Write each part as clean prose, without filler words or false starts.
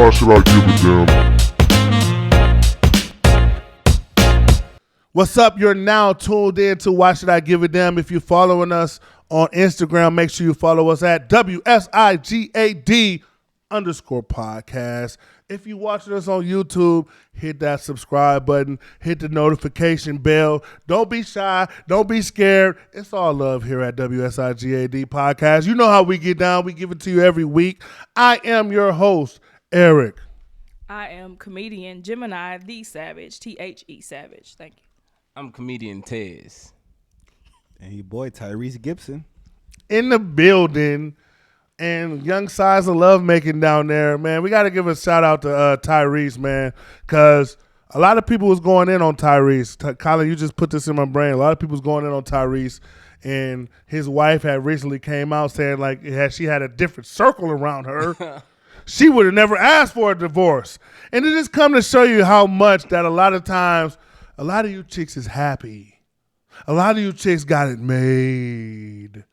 Why should I give a damn? What's up? You're now tuned in to Why Should I Give a Damn? If you're following us on Instagram, make sure you follow us at WSIGAD_podcast. If you're watching us on YouTube, hit that subscribe button, hit the notification bell. Don't be shy. Don't be scared. It's all love here at WSIGAD podcast. You know how we get down. We give it to you every week. I am your host, Eric. I am comedian GEMINI, the Savage, THE Savage. Thank you. I'm comedian Tez. And your boy Tyrese Gibson. In the building. And young size of lovemaking down there, man. We got to give a shout out to Tyrese, man, because a lot of people was going in on Tyrese. Colin, you just put this in my brain. A lot of people was going in on Tyrese, and his wife had recently came out saying like she had a different circle around her. She would have never asked for a divorce. And it just come to show you how much that a lot of times, a lot of you chicks is happy. A lot of you chicks got it made.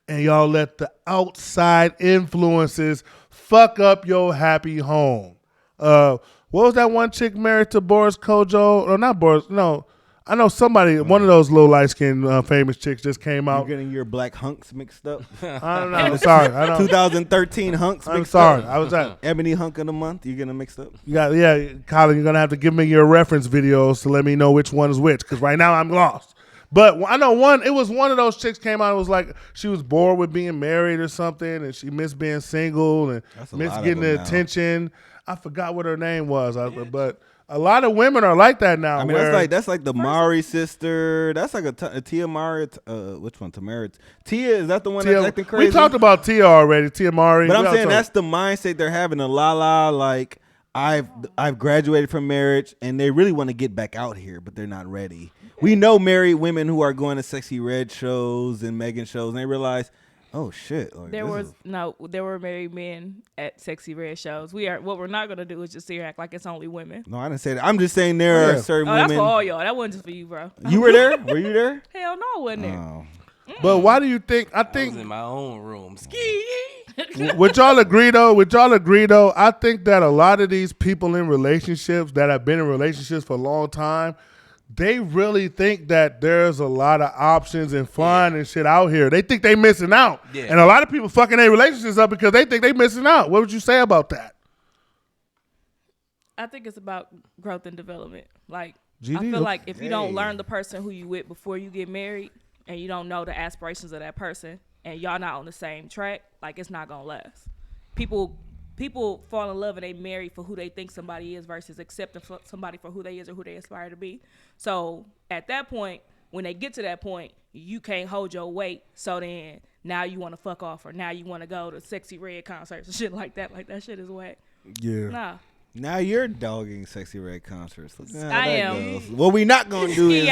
And y'all let the outside influences fuck up your happy home. What was that one chick married to Boris Kojo? Or not Boris, no. I know somebody, one of those little light-skinned famous chicks just came out. You're getting your black hunks mixed up. I don't know. I'm sorry. 2013 hunks mixed I'm sorry. up. I was at. Ebony hunk of the month. You're getting mixed up. Yeah, Colin, you're going to have to give me your reference videos to let me know which one is which, because right now I'm lost. But I know it was one of those chicks came out and was like she was bored with being married or something and she missed being single and missed getting the attention. I forgot what her name was, but a lot of women are like that now. I mean, that's like the Mari sister. That's like a Tia Mari. Which one? Tamara? Tia, is that the one that's acting crazy? We talked about Tia already, Tia Mari. But I'm saying that's the mindset they're having. A la like I've graduated from marriage and they really want to get back out here, but they're not ready. We know married women who are going to Sexy Red shows and Megan shows, and they realize, oh shit. Like, there were married men at Sexy Red shows. What we're not gonna do is just sit here and act like it's only women. No, I didn't say that. I'm just saying there are certain women. That's for all y'all. That wasn't just for you, bro. You were there? Were you there? Hell no, I wasn't there. Oh. But why do you think? I was in my own room. Would y'all agree though? I think that a lot of these people in relationships that have been in relationships for a long time, they really think that there's a lot of options and fun and shit out here. They think they missing out. Yeah. And a lot of people fucking their relationships up because they think they missing out. What would you say about that? I think it's about growth and development. Like, GD, I feel like if you don't learn the person who you with before you get married and you don't know the aspirations of that person and y'all not on the same track, like it's not going to last. People fall in love and they marry for who they think somebody is versus accepting somebody for who they is or who they aspire to be. So at that point, when they get to that point, you can't hold your weight. So then now you want to fuck off or now you want to go to Sexy Red concerts and shit like that. Like that shit is whack. Yeah. Nah. Now you're dogging Sexy Red concerts. I am. Goes. What we not going to do is be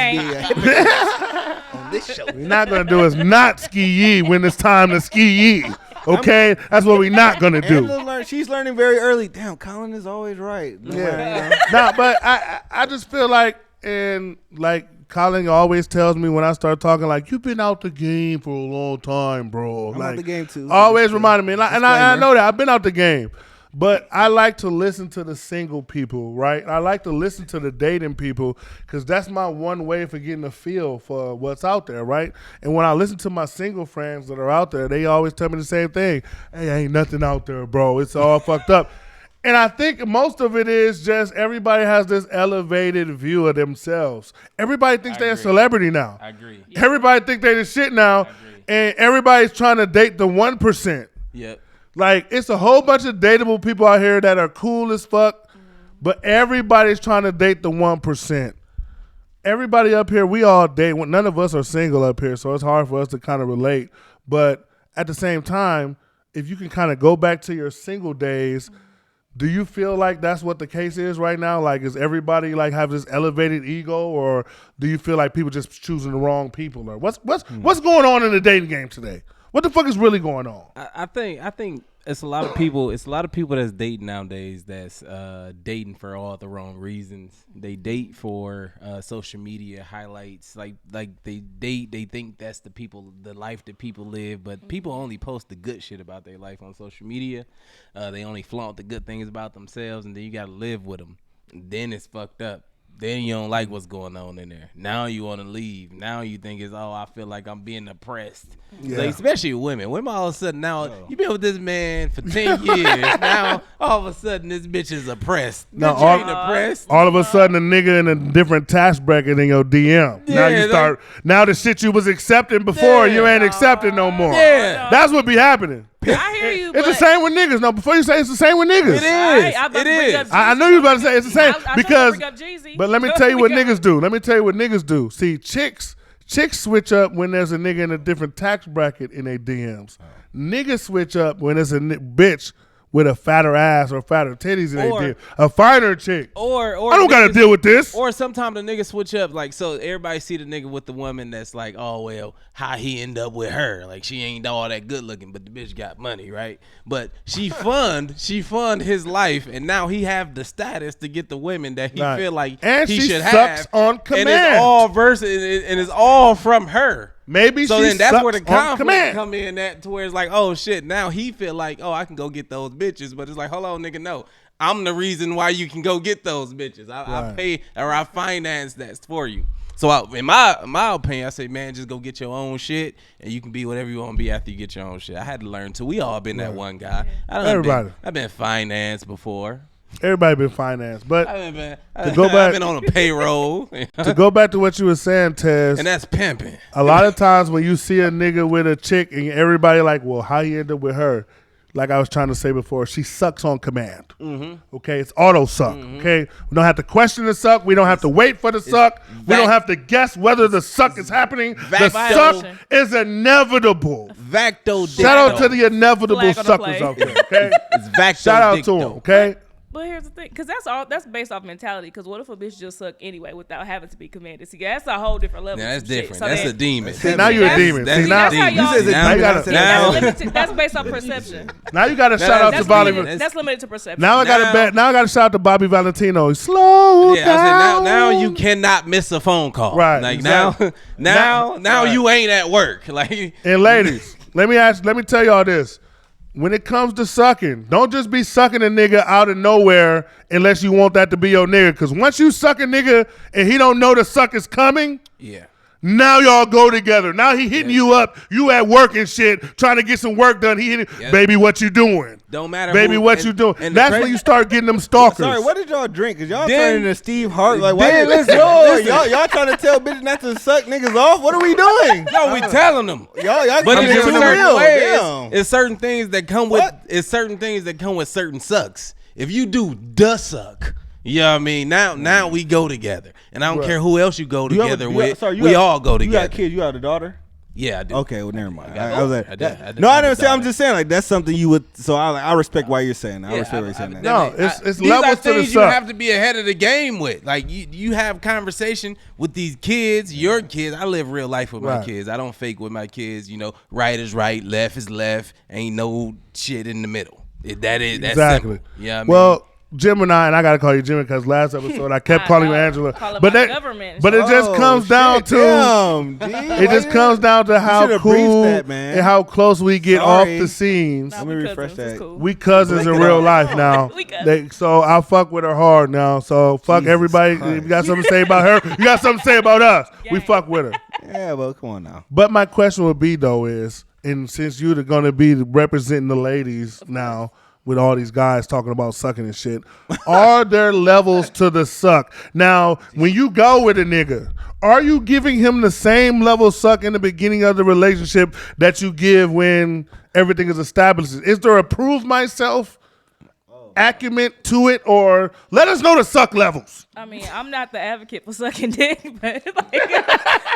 on this show. We're not going to do is not ski ye when it's time to ski ye. Okay? That's what we're not going to do. She's learning very early. Damn, Colin is always right. Yeah. No, but I just feel like, and like Colin always tells me when I start talking, like, you've been out the game for a long time, bro. I'm like, out the game too. Always reminding me. And I know that. I've been out the game. But I like to listen to the single people, right? I like to listen to the dating people because that's my one way for getting a feel for what's out there, right? And when I listen to my single friends that are out there, they always tell me the same thing. Hey, ain't nothing out there, bro. It's all fucked up. And I think most of it is just everybody has this elevated view of themselves. Everybody thinks they're a celebrity now. I agree. Yeah. Everybody thinks they're the shit now. And everybody's trying to date the 1%. Yep. Like, it's a whole bunch of dateable people out here that are cool as fuck, but everybody's trying to date the 1%. Everybody up here, we all date. None of us are single up here, so it's hard for us to kind of relate. But at the same time, if you can kind of go back to your single days, do you feel like that's what the case is right now? Like, is everybody like have this elevated ego, or do you feel like people just choosing the wrong people? Or what's going on in the dating game today? What the fuck is really going on? I think it's a lot of people. It's a lot of people that's dating nowadays. That's dating for all the wrong reasons. They date for social media highlights. Like they date. They think that's the life that people live. But people only post the good shit about their life on social media. They only flaunt the good things about themselves, and then you gotta live with them. Then it's fucked up. Then you don't like what's going on in there. Now you want to leave. Now you think it's, I feel like I'm being oppressed. Yeah. Like, especially women. Women all of a sudden now, you been with this man for 10 years. Now all of a sudden this bitch is oppressed. No, Bitch, you ain't oppressed. All of a sudden, a nigga in a different tax bracket in your DM. Now you start. Now the shit you was accepting before, you ain't accepting no more. Yeah. That's what be happening. I hear you. It's the same with niggas. No, before you say it's the same with niggas. It is. It is. I know you about to say it's the same because. Bring up Jeezy. But let me tell you what niggas do. Let me tell you what niggas do. See, chicks switch up when there's a nigga in a different tax bracket in their DMs. Niggas switch up when there's a bitch with a fatter ass or fatter titties in their DMs. A finer chick. Or I don't gotta deal with this. Or sometimes the nigga switch up, like, so everybody see the nigga with the woman that's like, oh well, how he end up with her? Like, she ain't all that good looking, but the bitch got money, right? But she fund his life, and now he have the status to get the women that he feel like and he she should sucks have. on command. And it's all and it's all from her. Maybe so she then that's sucks where the on conflict command. come in at, to where it's like, oh shit, now he feel like, oh, I can go get those bitches, but it's like, hold on, nigga, no, I'm the reason why you can go get those bitches. I pay or I finance that for you. So in my opinion, I say, man, just go get your own shit, and you can be whatever you want to be after you get your own shit. I had to learn too. We all been that one guy. I've been financed before. Everybody been financed, but I've been on a payroll. to go back to what you were saying, Tez, And that's pimping. a lot of times when you see a nigga with a chick and everybody like, well, how you end up with her? Like I was trying to say before, she sucks on command. Okay, it's auto suck. Okay, we don't have to question the suck. We don't have to wait for the suck. We don't have to guess whether the suck is happening. The suck is inevitable. Vacto. Shout out to the inevitable Flag on the suckers play. out there. Okay, It's vacto. shout out to them. Okay. But here's the thing, because that's based off mentality. Because what if a bitch just suck anyway without having to be commanded? See, that's a whole different level. Yeah, that's of shit. different. So that's then- a demon. See, now you're a demon. That's See, now, that's how y'all- You said now you gotta, now- That's limited. That's based on perception. now you got to shout out to That's Bobby. limited, that's limited to perception. Now I got to shout out to Bobby Valentino. Slow Yeah, I down. said now you cannot miss a phone call. Right, Like exactly. now Right. you ain't at work. Like, And ladies, let me tell y'all this. When it comes to sucking, don't just be sucking a nigga out of nowhere unless you want that to be your nigga. Because once you suck a nigga and he don't know the suck is coming, yeah. now y'all go together. Now he hitting you up. You at work and shit, trying to get some work done. He hitting, Yes. baby, what you doing? Don't matter. Baby, who, what and- you doing? and That's the when you start getting them stalkers. Sorry, what did y'all drink? Cause y'all Then- turning into Steve Hart. Like, why then you listen, y'all trying to tell bitches not to suck niggas off? What are we doing? No, we telling them. Y'all But coming it's in too certain real. ways. Damn. It's certain things that come with. What? It's certain things that come with certain sucks. If you do the suck, you know what I mean. Now we go together, and I don't care who else you go together with. We all go You together. got kids. You got a daughter. Yeah, I do. Okay, well, never mind. got I was both. like, I did. no, I I never did say. I'm daughter. just saying, like, that's something you would. So I respect why you're saying that. I Yeah, respect why you're saying that. No, it's these levels are to the things you suck. have to be ahead of the game with. Like you have conversation with these kids, your kids. I live real life with my Right. kids. I don't fake with my kids. You know, right is right, left is left. Ain't no shit in the middle. That's Exactly. simple. Yeah, Well, Gemini, and I gotta call you Jimmy because last episode I kept calling you Angela. Call it But my that, government. but it just comes down to it just comes down to how should've briefed cool that, man. and how close we get Sorry. off the scenes. Nah, Let me we refresh cousins, it's that. cool. We cousins Blink in it real off. life now. We cousins. So I fuck with her hard now. So fuck Jesus everybody. Christ. If you got something to say about her, you got something to say about us. We Gang. fuck with her. Yeah, well, come on now. But my question would be though is, and since you're going to be representing the ladies now with all these guys talking about sucking and shit, are there levels to the suck? Now, when you go with a nigga, are you giving him the same level of suck in the beginning of the relationship that you give when everything is established? Is there a prove myself acumen to it, or let us know the suck levels? I mean, I'm not the advocate for sucking dick, but like,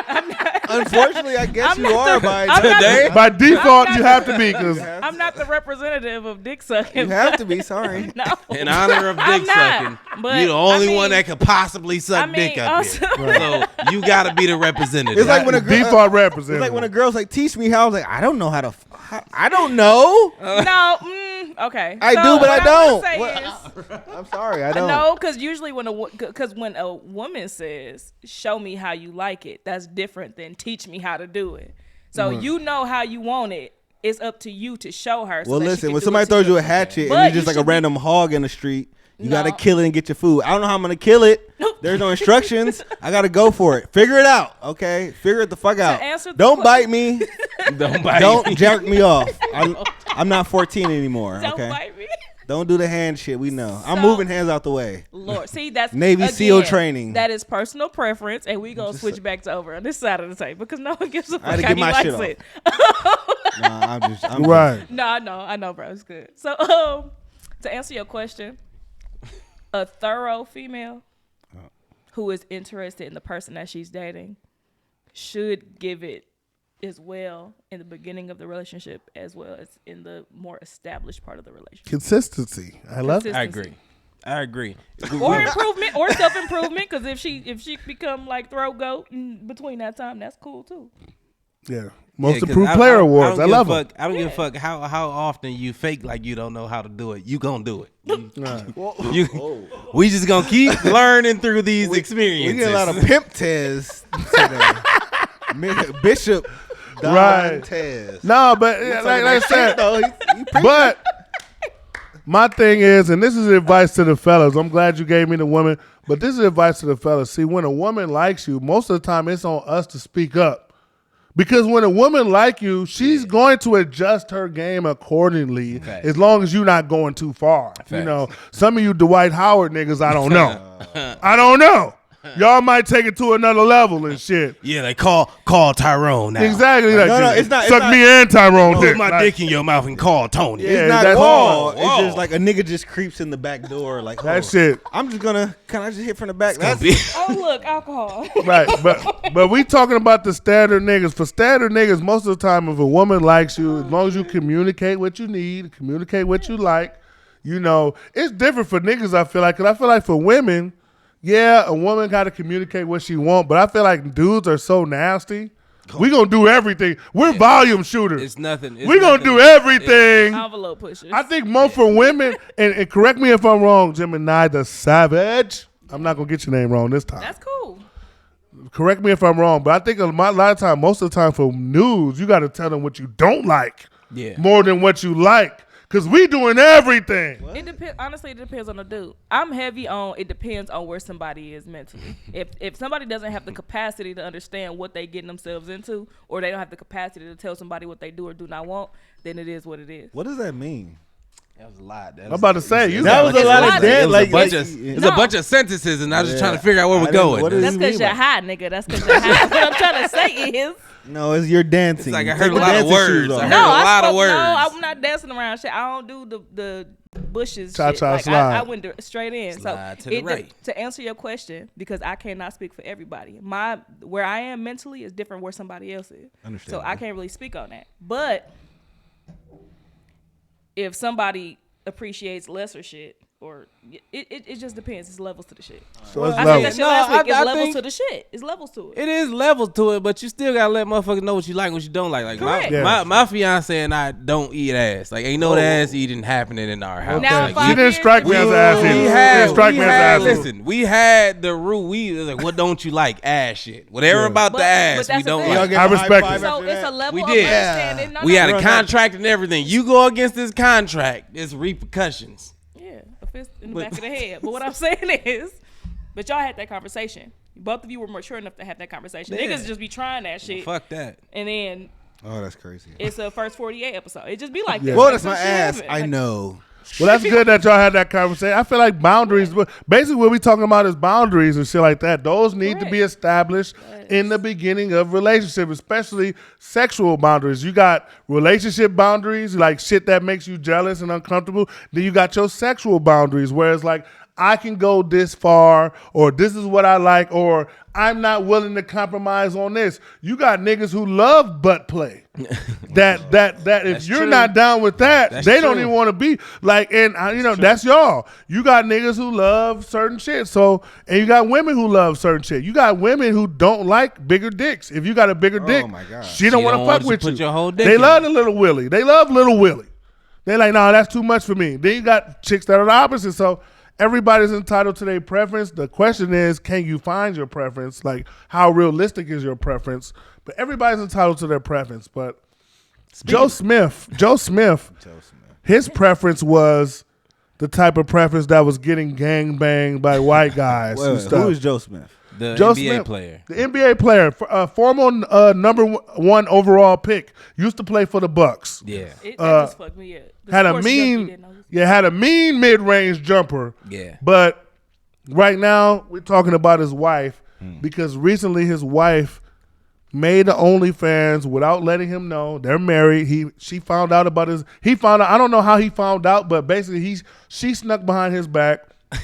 I'm not. Unfortunately, I guess I'm you not are the- by I'm not today. By default, not you have to be, because I'm not the representative of dick sucking. You have to be. Sorry. No. in honor of I'm dick not, sucking, but, you're the only I mean- one that could possibly suck I mean, dick up also- here. So you got to be the representative. It's like when a girl, default it's representative. like when a girl's like, teach me how. I was like, I don't know how to. I don't know. No, Okay. I So do, but I what don't. wanna say What? is- I'm sorry, I don't. No, because usually when a woman says, "Show me how you like it," that's different than "Teach me how to do it." So you know how you want it. It's up to you to show her. Well, so that she listen, can when do somebody it to throws you a you. hatchet But and you're just you like a should be- random hog in the street, you No. gotta kill it and get your food. I don't know how I'm gonna kill it. There's no instructions. I gotta go for it. Figure it out, okay? Figure it the fuck out. answer the Don't bite me. Don't bite Don't me. jerk me off. I'm not 14 anymore. Don't Okay. bite me. Don't do the hand shit. We know. I'm So- moving hands out the way. Lord, see, that's Navy again, SEAL training. That is personal preference, and we gonna switch back to over on this side of the table because no one gives a I had fuck to how get he my likes shit off. it. Nah, I'm Right. No, I know, bro. It's good. So, to answer your question, a thorough female who is interested in the person that she's dating should give it as well in the beginning of the relationship as well as in the more established part of the relationship. Consistency. I love it. I Consistency. agree. Or improvement, or self-improvement, because if she become like throw goat in between that time, that's cool too. Yeah. Most 'cause improved player awards. I don't love give a them. fuck. I don't give a fuck how often you fake like you don't know how to do it. You gonna do it. We just gonna keep learning through these experiences. We get a lot of pimp tests today. Bishop Don Right. Tez. No, but like I said, but my thing is, and this is advice to the fellas. I'm glad you gave me the woman, but this is advice to the fellas. See, when a woman likes you, most of the time it's on us to speak up. Because when a woman like you, she's going to adjust her game accordingly, Facts. as long as you're not going too far. You Facts. know, some of you Dwight Howard niggas, I don't know. I don't know. Y'all might take it to another level and shit. Yeah, they call Tyrone now. Exactly. Like, no, it's not- Suck it's not- me and Tyrone Put dick. my Like, dick in your mouth and call Tony. Yeah, It's not that's Paul. hard. It's Whoa. just like a nigga just creeps in the back door. Like That oh, shit. I'm just gonna. Can I just hit from the back? Gonna That's be- Oh look, alcohol. Right, but we talking about the standard niggas. For standard niggas, most of the time, if a woman likes you, as long as you communicate what you need, communicate what you like, you know, it's different for niggas. I feel like, 'cause I feel like for women, yeah, a woman got to communicate what she want, but I feel like dudes are so nasty. We gonna do everything. We're volume shooters. It's nothing. We gonna do everything. Envelope pushers. I think more for women, and correct me if I'm wrong, Gemini the Savage. I'm not gonna get your name wrong this time. That's cool. Correct me if I'm wrong, but I think a lot of time, most of the time for news, you got to tell them what you don't like Yeah. more than what you like, because we doing everything. It depends. Honestly, it depends on the dude. I'm heavy on. It depends on where somebody is mentally. If somebody doesn't have the capacity to understand what they getting themselves into, or they don't have the capacity to tell somebody what they do or do not want, then it is what it is. what does that mean? That was a lot. I'm about to say, you That was a lot of It's dead. It was Like a bunch like- of it's No. a bunch of sentences, and I was just Yeah. trying to figure out where I we're didn't- going. what is- That's because you're high, nigga. That's because you're high. What I'm trying to say is, No, it's your dancing. It's like I Take heard a the lot of dancing shoes words. off. I heard no, a lot of spoke, words. No, I'm not dancing around shit. I don't do the bushes. Cha-cha shit. Like, slide. I went straight in. Slide so to the right. to answer your question, because I cannot speak for everybody. Where I am mentally is different where somebody else is. So Understandable. I can't really speak on that. But if somebody appreciates lesser shit, or it just depends. It's levels to the shit. So it's I said levels. that shit No, last week. It's I levels think- to the shit. It's levels to it. It is levels to it, but you still gotta let motherfuckers know what you like and what you don't like. Like Correct. Yeah. my fiance and I don't eat ass. Like ain't no ass eating happening in our house. Now, Like, if I- She didn't strike me as an ass eater. we She had, didn't strike we me as an had ass eater. listen, we had the rule. We was like, what don't you like? Ass shit. Whatever Yeah. about But- the ass, but we that's the don't thing. Y'all like. get I the high respect five it. So after it's a that? level We of did. understanding. No, We no, had no. a contract and everything. You go against this contract, it's repercussions. Yeah, a fist in the back of the head. But what I'm saying is, but y'all had that conversation. Both of you were mature enough to have that conversation. Yeah. Niggas just be trying that shit, Fuck that. and then Oh, that's crazy. it's a first 48 episode. It just be like Yeah. that. Well, Like, that's some my shit ass. happen. I Like, know. Well, that's good that y'all had that conversation. I feel like boundaries, but basically what we talking about is boundaries and shit like that. Those need to be Correct. established in the beginning of relationship, especially sexual boundaries. You got relationship boundaries, like shit that makes you jealous and uncomfortable. Then you got your sexual boundaries, where it's like, I can go this far, or this is what I like, or I'm not willing to compromise on this. You got niggas who love butt play. that if That's you're true. not down with that, That's they don't true. even want to be like. And that's y'all. You got niggas who love certain shit. So, and you got women who love certain shit. You got women who don't like bigger dicks. If you got a bigger dick, my God. she don't She want don't to want fuck you with to you. put your whole dick They in love it. the little Willie. They love little Willie. They're like, no, that's too much for me. Then you got chicks that are the opposite. So everybody's entitled to their preference. The question is, can you find your preference? Like, how realistic is your preference? But everybody's entitled to their preference. But Joe Smith, his preference was the type of preference that was getting gang banged by white guys. Who is Joe Smith? The Joe NBA Smith, player. The NBA player, former number 1 overall pick, used to play for the Bucks. Yeah. That just fucked me up. The Had a sports junkie mean, didn't know this. had a mean mid-range jumper. Yeah. But right now we're talking about his wife because recently his wife made the OnlyFans without letting him know. They're married. She found out about he found out. I don't know how he found out, but basically she snuck behind his back,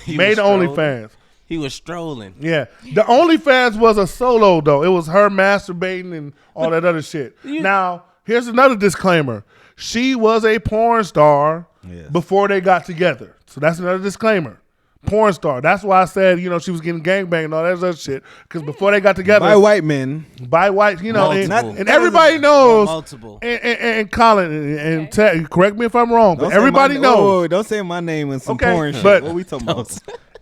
made the OnlyFans. He was strolling. Yeah. The OnlyFans was a solo, though. It was her masturbating and all that other shit. Now, here's another disclaimer. She was a porn star before they got together. So that's another disclaimer. Porn star. That's why I said, she was getting gangbanged and all that other shit. Because before they got together. By white men. By white, Multiple. and everybody knows. Multiple. And Colin, and correct me if I'm wrong, but everybody knows. Wait, don't say my name in some Okay, porn shit. but- What we talking about?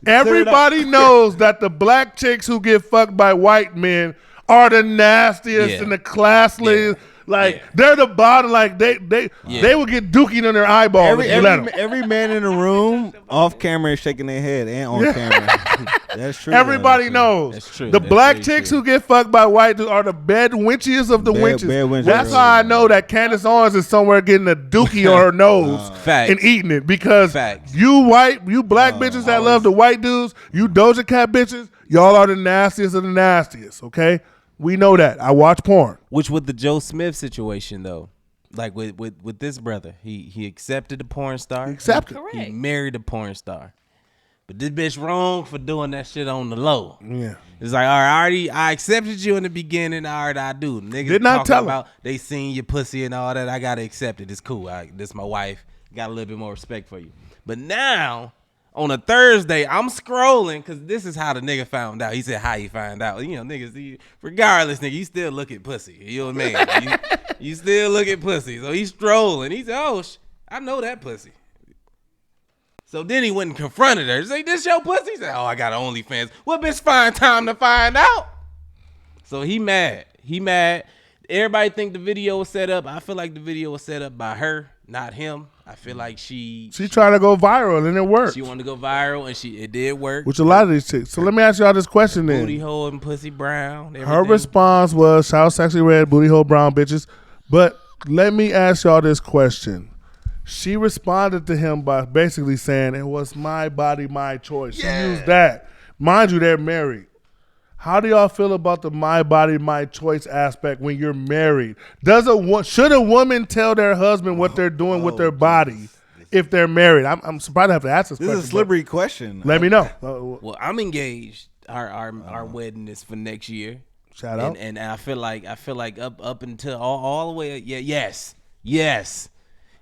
Everybody knows that the black chicks who get fucked by white men are the nastiest and the classless. Yeah. Like they're the bottom. Like they will get dookied in their eyeball if you let them. Every man in the room off camera is shaking their head and on camera. That's true. Everybody knows. That's true. The That's black very chicks true. who get fucked by white dudes are the bed winchiest of the winches. bed winches. That's how I know that Candace Owens is somewhere getting a dookie on her nose Facts. and eating it because Facts. you black bitches that love the white dudes, you Doja Cat bitches, y'all are the nastiest of the nastiest. Okay, we know that. I watch porn. Which with the Joe Smith situation though, like with this brother, he accepted a porn star. Accepted. Correct. He married a porn star. But this bitch wrong for doing that shit on the low. Yeah. It's like, all right, I accepted you in the beginning. All right, I do. Niggas Did not talking tell him. about they seen your pussy and all that. I gotta accept it. It's cool. This my wife. Got a little bit more respect for you. But now on a Thursday, I'm scrolling because this is how the nigga found out. He said how he found out. Niggas, regardless, nigga, you still look at pussy. You know what I mean? you still look at pussy. So he's strolling. He said, oh, I know that pussy. So then he went and confronted her. He said, this your pussy? He said, oh, I got an OnlyFans. Well, bitch, find time to find out. So he mad. Everybody think the video was set up. I feel like the video was set up by her, not him. I feel like she trying to go viral and it worked. She wanted to go viral and it did work. Which a lot of these chicks. So let me ask y'all this question then. Booty hole and pussy brown. Her response was, shout sexy red, booty hole brown bitches. But let me ask y'all this question. She responded to him by basically saying, it was my body, my choice. She used that. Mind you, they're married. How do y'all feel about the my body, my choice aspect when you're married? Should a woman tell their husband what they're doing with their body if they're married? I'm surprised I have to ask this question. This is a slippery question. Let me know. Well, I'm engaged. Our wedding is for next year. Shout out. And I feel like up until all the way. Yeah, yes.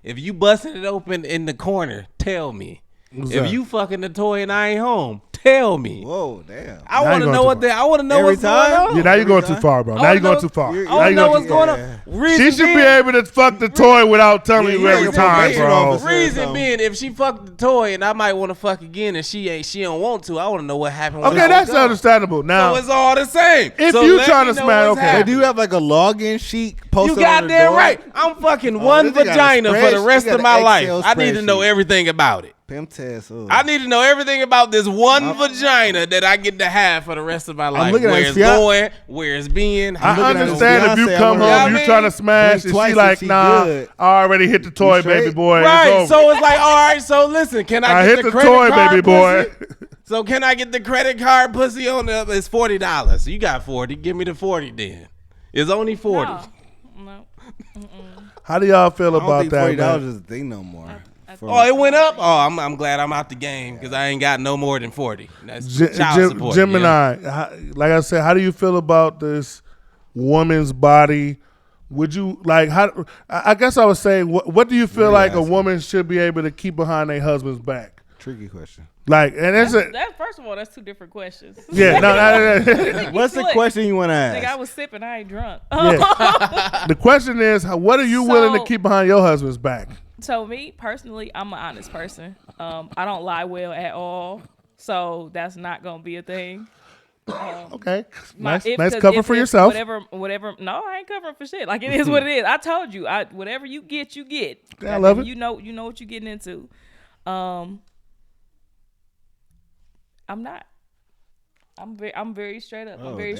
If you busting it open in the corner, tell me. If you fucking the toy and I ain't home, tell me. Whoa, damn. I want to know what's going on. Yeah, now you're going too far, bro. Now you're going too far. I want to know what's going on. She should be able to fuck the toy without telling you every time, bro. Reason being, if she fucked the toy and I might want to fuck again and she don't want to, I want to know what happened. Okay, that's understandable. Now, so it's all the same. If so you trying to smash, okay. Do you have like a login sheet posted? You goddamn right. I'm fucking one vagina for the rest of my life. I need to know everything about it. Pimp test. I need to know everything about this one vagina that I get to have for the rest of my life. Where it's going, where it's being. I understand if you come home, you trying to smash, and she like, nah, I already hit the toy, baby boy. Right. So it's like, all right. So listen, can I get the credit toy, card, baby boy? So can I get the credit card pussy on the? It's $40. So you got 40. Give me the 40 then. It's only 40. No. How do y'all feel about that? $40 is a thing no more. Oh, it went up. Oh, I'm glad I'm out the game because I ain't got no more than 40. That's child support. Gemini, like I said, how do you feel about this woman's body? Would you like? How? I guess I was saying, what do you feel like a woman should be able to keep behind their husband's back? Tricky question. Like, and first of all, that's two different questions. Yeah, no. What's the question you want to ask? Nigga, I was sipping. I ain't drunk. Yeah. The question is, what are you willing to keep behind your husband's back? So me personally, I'm an honest person. I don't lie well at all, so that's not gonna be a thing. Okay, nice 'Cause cover for yourself. Whatever. No, I ain't covering for shit. Like it is what it is. I told you. Whatever you get, you get. Yeah, I love it. You know what you're getting into. I'm not. I'm very straight up. Oh, I'm very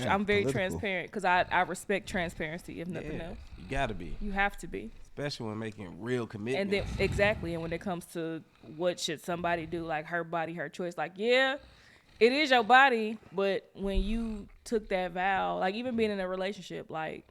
political. transparent because I respect transparency. If nothing else, You gotta be, you have to be. especially when making real commitment. And then exactly, and when it comes to what should somebody do, like her body, her choice. Like yeah, it is your body, but when you took that vow, like even being in a relationship, like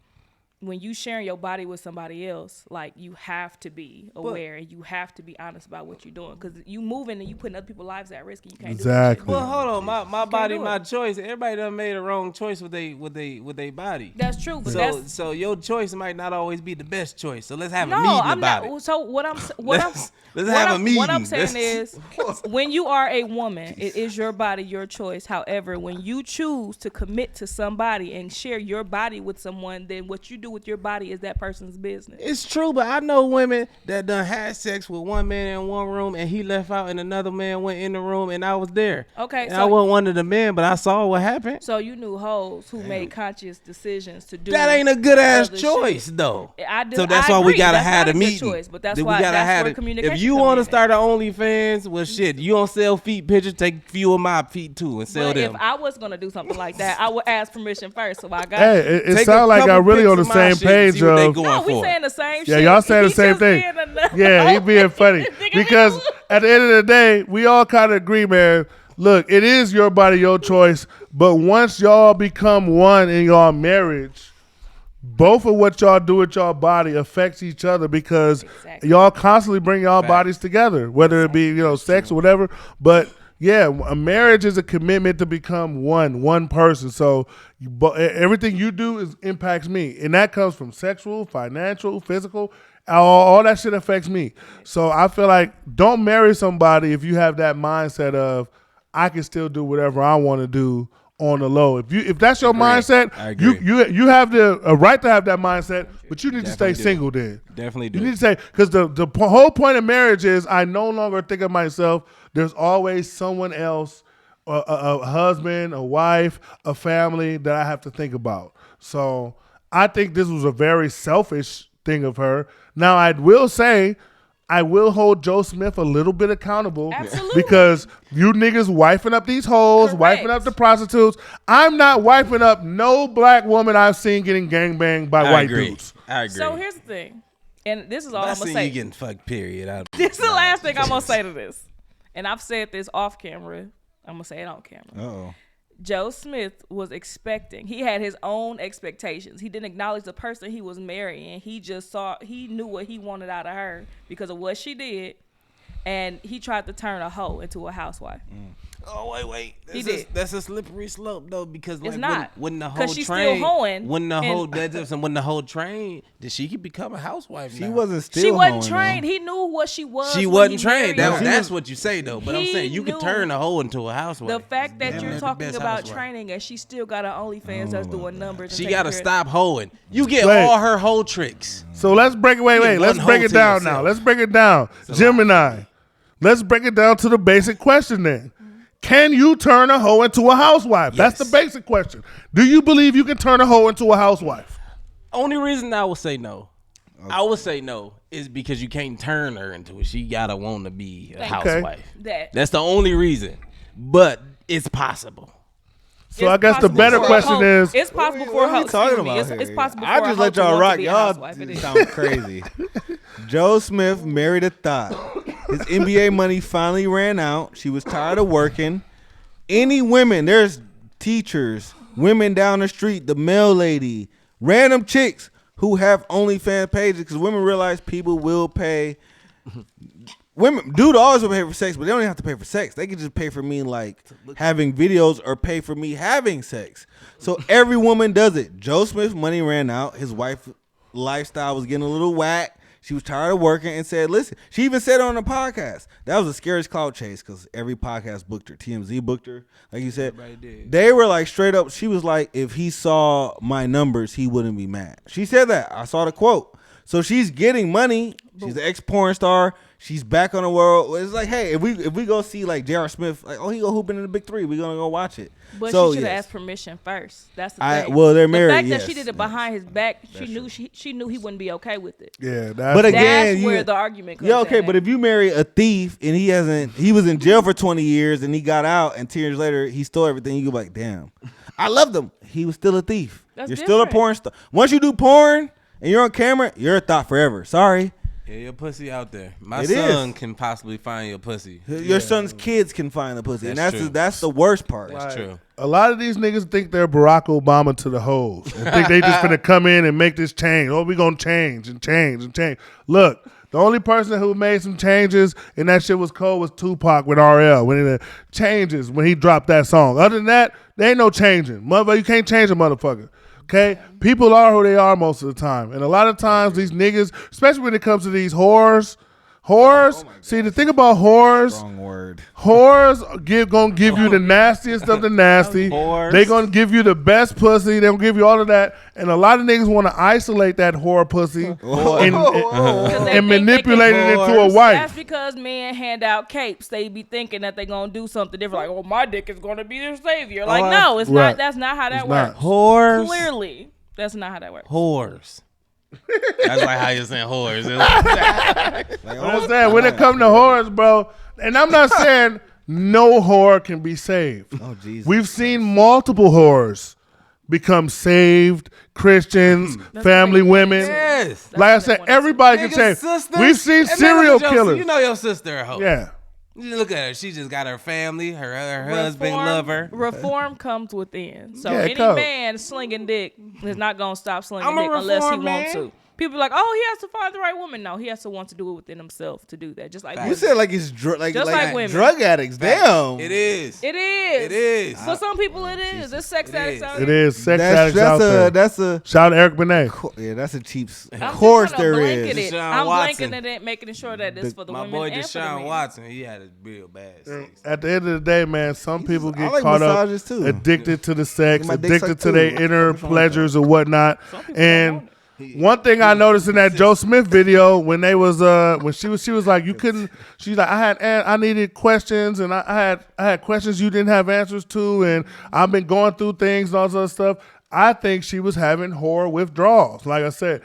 when you sharing your body with somebody else, like you have to be aware and you have to be honest about what you're doing, because you moving and you putting other people's lives at risk and you can't Exactly. do that Well, hold on, my body, do it. my choice. Everybody done made a wrong choice with they body. shit. That's true, but So your choice might not always be the best choice. So let's have a no, meeting I'm about not. it. So Let's have a What I'm meeting. saying is, when you are a woman, it is your body, your choice. However, when you choose to commit to somebody and share your body with someone, then what you do with your body is that person's business. It's true, but I know women that done had sex with one man in one room and he left out and another man went in the room and I was there. Okay, And so I wasn't one of the men, but I saw what happened. So you knew hoes who made conscious decisions to do That ain't a good ass other choice, shit. though. I do. So that's I why we agree. gotta That's have not the a good meeting. choice, but that's Then why. we gotta That's have where it. communication If you come want to in. start an OnlyFans, well, shit, you don't sell feet pictures, take a few of my feet too and sell But them. if I was gonna do something like that, I would ask permission first. So I got. Hey, you. it Take a sounds like couple y'all really on the pics of my same shit and page see what they of. going No, we for. saying the same shit. Yeah, y'all saying the He same just thing. being a- Yeah, he being funny because at the end of the day, we all kind of agree, man. Look, it is your body, your choice. But once y'all become one in y'all marriage, both of what y'all do with y'all body affects each other because Exactly. y'all constantly bring y'all Facts. bodies together, whether it be sex or whatever. But yeah, a marriage is a commitment to become one person. So everything you do impacts me, and that comes from sexual, financial, physical. All that shit affects me. So I feel like don't marry somebody if you have that mindset of I can still do whatever I want to do on the low. If that's your mindset, I agree. you have the a right to have that mindset, but you need to stay Definitely do. single then. Definitely do. You need to say, because the whole point of marriage is I no longer think of myself. There's always someone else, a husband, a wife, a family that I have to think about. So I think this was a very selfish thing of her. Now I will say, I will hold Joe Smith a little bit accountable. Absolutely. Because you niggas wifing up these hoes, Correct. wifing up the prostitutes. I'm not wifing up no black woman I've seen getting gangbanged by I white agree. dudes. I agree. So here's the thing, and this is all I I'm gonna see say. you getting fucked. Period. This is the last thing I'm gonna say to this, and I've said this off camera. I'm gonna say it on camera. Uh-oh. Joe Smith was expecting. He had his own expectations. He didn't acknowledge the person he was marrying. He just he knew what he wanted out of her because of what she did, and he tried to turn a hoe into a housewife. Oh wait. He did. That's a slippery slope though, because like It's not. when the 'Cause whole she's train, still hoeing when the and- whole when the whole train, did she could become a housewife? She now? wasn't still She wasn't hoeing, trained. though. He knew what she was. She when wasn't he trained. married her. That's what you say though. But I'm He saying you could knew. turn a hoe into a housewife. The fact that Damn you're near the talking best about housewife. training and she still got her OnlyFans that's doing numbers. and She taking got to care of- stop hoeing. You get Wait. all her hoe tricks. So let's break it. Wait. one Let's break hoe it to down yourself. now. Let's break it down. Gemini. Let's break it down to the basic question then. Can you turn a hoe into a housewife? That's Yes. the basic question. Do you believe you can turn a hoe into a housewife? Only reason I would say no, I would say no, is because you can't turn her into it. She gotta want to be a Thank you. housewife. That. That's the only reason. But it's possible. So I guess the better question is, it's possible What for are we her. talking Excuse me. about It's here? possible. I for a just hoe let to y'all want to rock. be a Y'all housewife. It is. sound crazy. Joe Smith married a thought. His NBA money finally ran out. She was tired of working. Any women, there's teachers, women down the street, the mail lady, random chicks who have OnlyFans pages because women realize people will pay. Women, dude, always will pay for sex, but they don't even have to pay for sex. They can just pay for me like having videos or pay for me having sex. So every woman does it. Joe Smith's money ran out. His wife lifestyle was getting a little whack. She was tired of working and said, listen, she even said it on the podcast. That was the scariest clout chase because every podcast booked her. TMZ booked her. Like you said, Everybody did. they were like straight up. She was like, if he saw my numbers, he wouldn't be mad. She said that. I saw the quote. So she's getting money. She's an ex-porn star. She's back on the world. It's like, hey, if we go see like J.R. Smith, like, he go hooping in the Big Three, we're gonna go watch it. But so, she should have yes. asked permission first. That's the thing. Well, they're married. The fact yes, that she did it behind his back, she knew he wouldn't be okay with it. Yeah, but again, that's where the argument comes. Yeah, okay, but if you marry a thief and he was in jail for 20 years and he got out and 10 years later he stole everything, you go like, damn, I loved him. He was still a thief. That's You're still a porn star. Once you do porn and you're on camera, you're a thought forever. Sorry. Yeah, your pussy out there. My son can possibly find your pussy. Your son's kids can find the pussy, and That's true. that's the worst part. That's true. A lot of these niggas think they're Barack Obama to the hoes. And think they just finna come in and make this change. Oh, we gonna change and change and change. Look, the only person who made some changes and that shit was cold was Tupac with RL. When it changes when he dropped that song. Other than that, there ain't no changing. Motherfucker, you can't change a motherfucker. Okay? People are who they are most of the time. And a lot of times these niggas, especially when it comes to these whores, see the thing about whores, Wrong word. whores gonna give you the nastiest of the nasty. They gonna give you the best pussy. They gonna give you all of that. And a lot of niggas want to isolate that whore pussy and manipulate it into a wife. That's because men hand out capes. They be thinking that they gonna do something different. Like, oh, my dick is gonna be their savior. Like, no, it's right. not. That's not how that It's works. not. Whores. Clearly, that's not how that works. Whores. That's like how you're saying whores. I'm saying when it comes to whores, bro, and I'm not saying no whore can be saved. Oh, Jesus. We've seen multiple whores become saved, Christians, family women. Yes. Like I said, everybody can change. We've seen serial killers. You know your sister a hoe. Yeah. You look at her. She just got her family. Her husband love her. Reform comes within. So Yeah, it any comes. man slinging dick is not gonna stop slinging I'm a dick unless he reformed wants man. to. People be like, oh, he has to find the right woman. No, he has to want to do it within himself to do that. Just like You women. said like it's like Just like women. drug addicts. Damn. It is. It is. It is. For some people, it is. There's sex It addicts is. out It here. is sex addicts out there. That's a Shout out to Eric Benet. yeah, that's a cheap. I'm Of course just trying to there blanket is. it. Deshaun I'm Watson. blanking it, making sure that it's for the My women boy and for the Deshaun men. Watson, he had a real bad sex. At the end of the day, man, some people I get like caught up, massages, too. addicted to the sex, My dick addicted sucked to too. their What's inner wrong with pleasures or whatnot. people And don't one thing I noticed in that Joe Smith video when they was when she was like, you couldn't. She's like, I needed questions and I had questions you didn't have answers to, and I've been going through things and all this other stuff. I think she was having whore withdrawals. Like I said,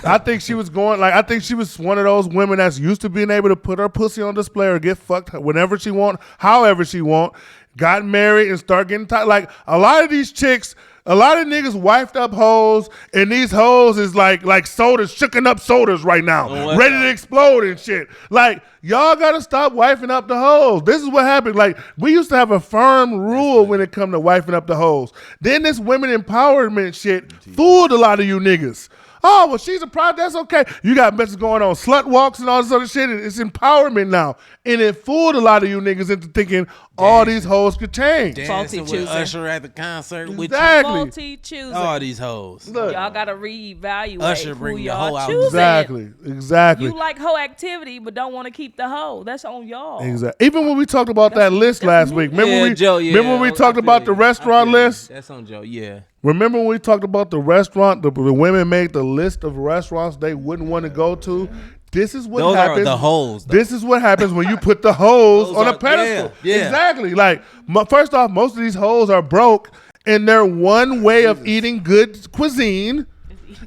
I think she was I think she was one of those women that's used to being able to put her pussy on display or get fucked whenever she want, however she want. Got married and start getting tired. Like a lot of these chicks, a lot of niggas wifed up hoes, and these hoes is like sodas, shooken up sodas right now, ready to explode and shit. Like, y'all gotta stop wifing up the hoes. This is what happened. Like, we used to have a firm rule when it come to wifing up the hoes. Then this women empowerment shit fooled a lot of you niggas. Oh, well, she's a product. That's okay. You got bitches going on slut walks and all this other shit. And it's empowerment now. And it fooled a lot of you niggas into thinking all these hoes could change. Dancing Faulty with choosing. Usher at the concert with Exactly. Faulty choosing. all these hoes. Look. Y'all gotta reevaluate Usher who bring the y'all hoe out. choosing. Exactly. You like hoe activity, but don't want to keep the hoe. That's on y'all. Exactly. Even when we talked about that list last week, remember Yeah, we Joe, yeah, remember when we I talked feel about you. the I restaurant feel you. list? That's on Joe. Yeah. Remember when we talked about the restaurant? The women made the list of restaurants they wouldn't want to go to. This is what Those happens. are the hoes. though. This is what happens when you put the hoes Those on a are- pedestal. yeah, yeah. Exactly. Like, first off, most of these hoes are broke, and their one way of eating good cuisine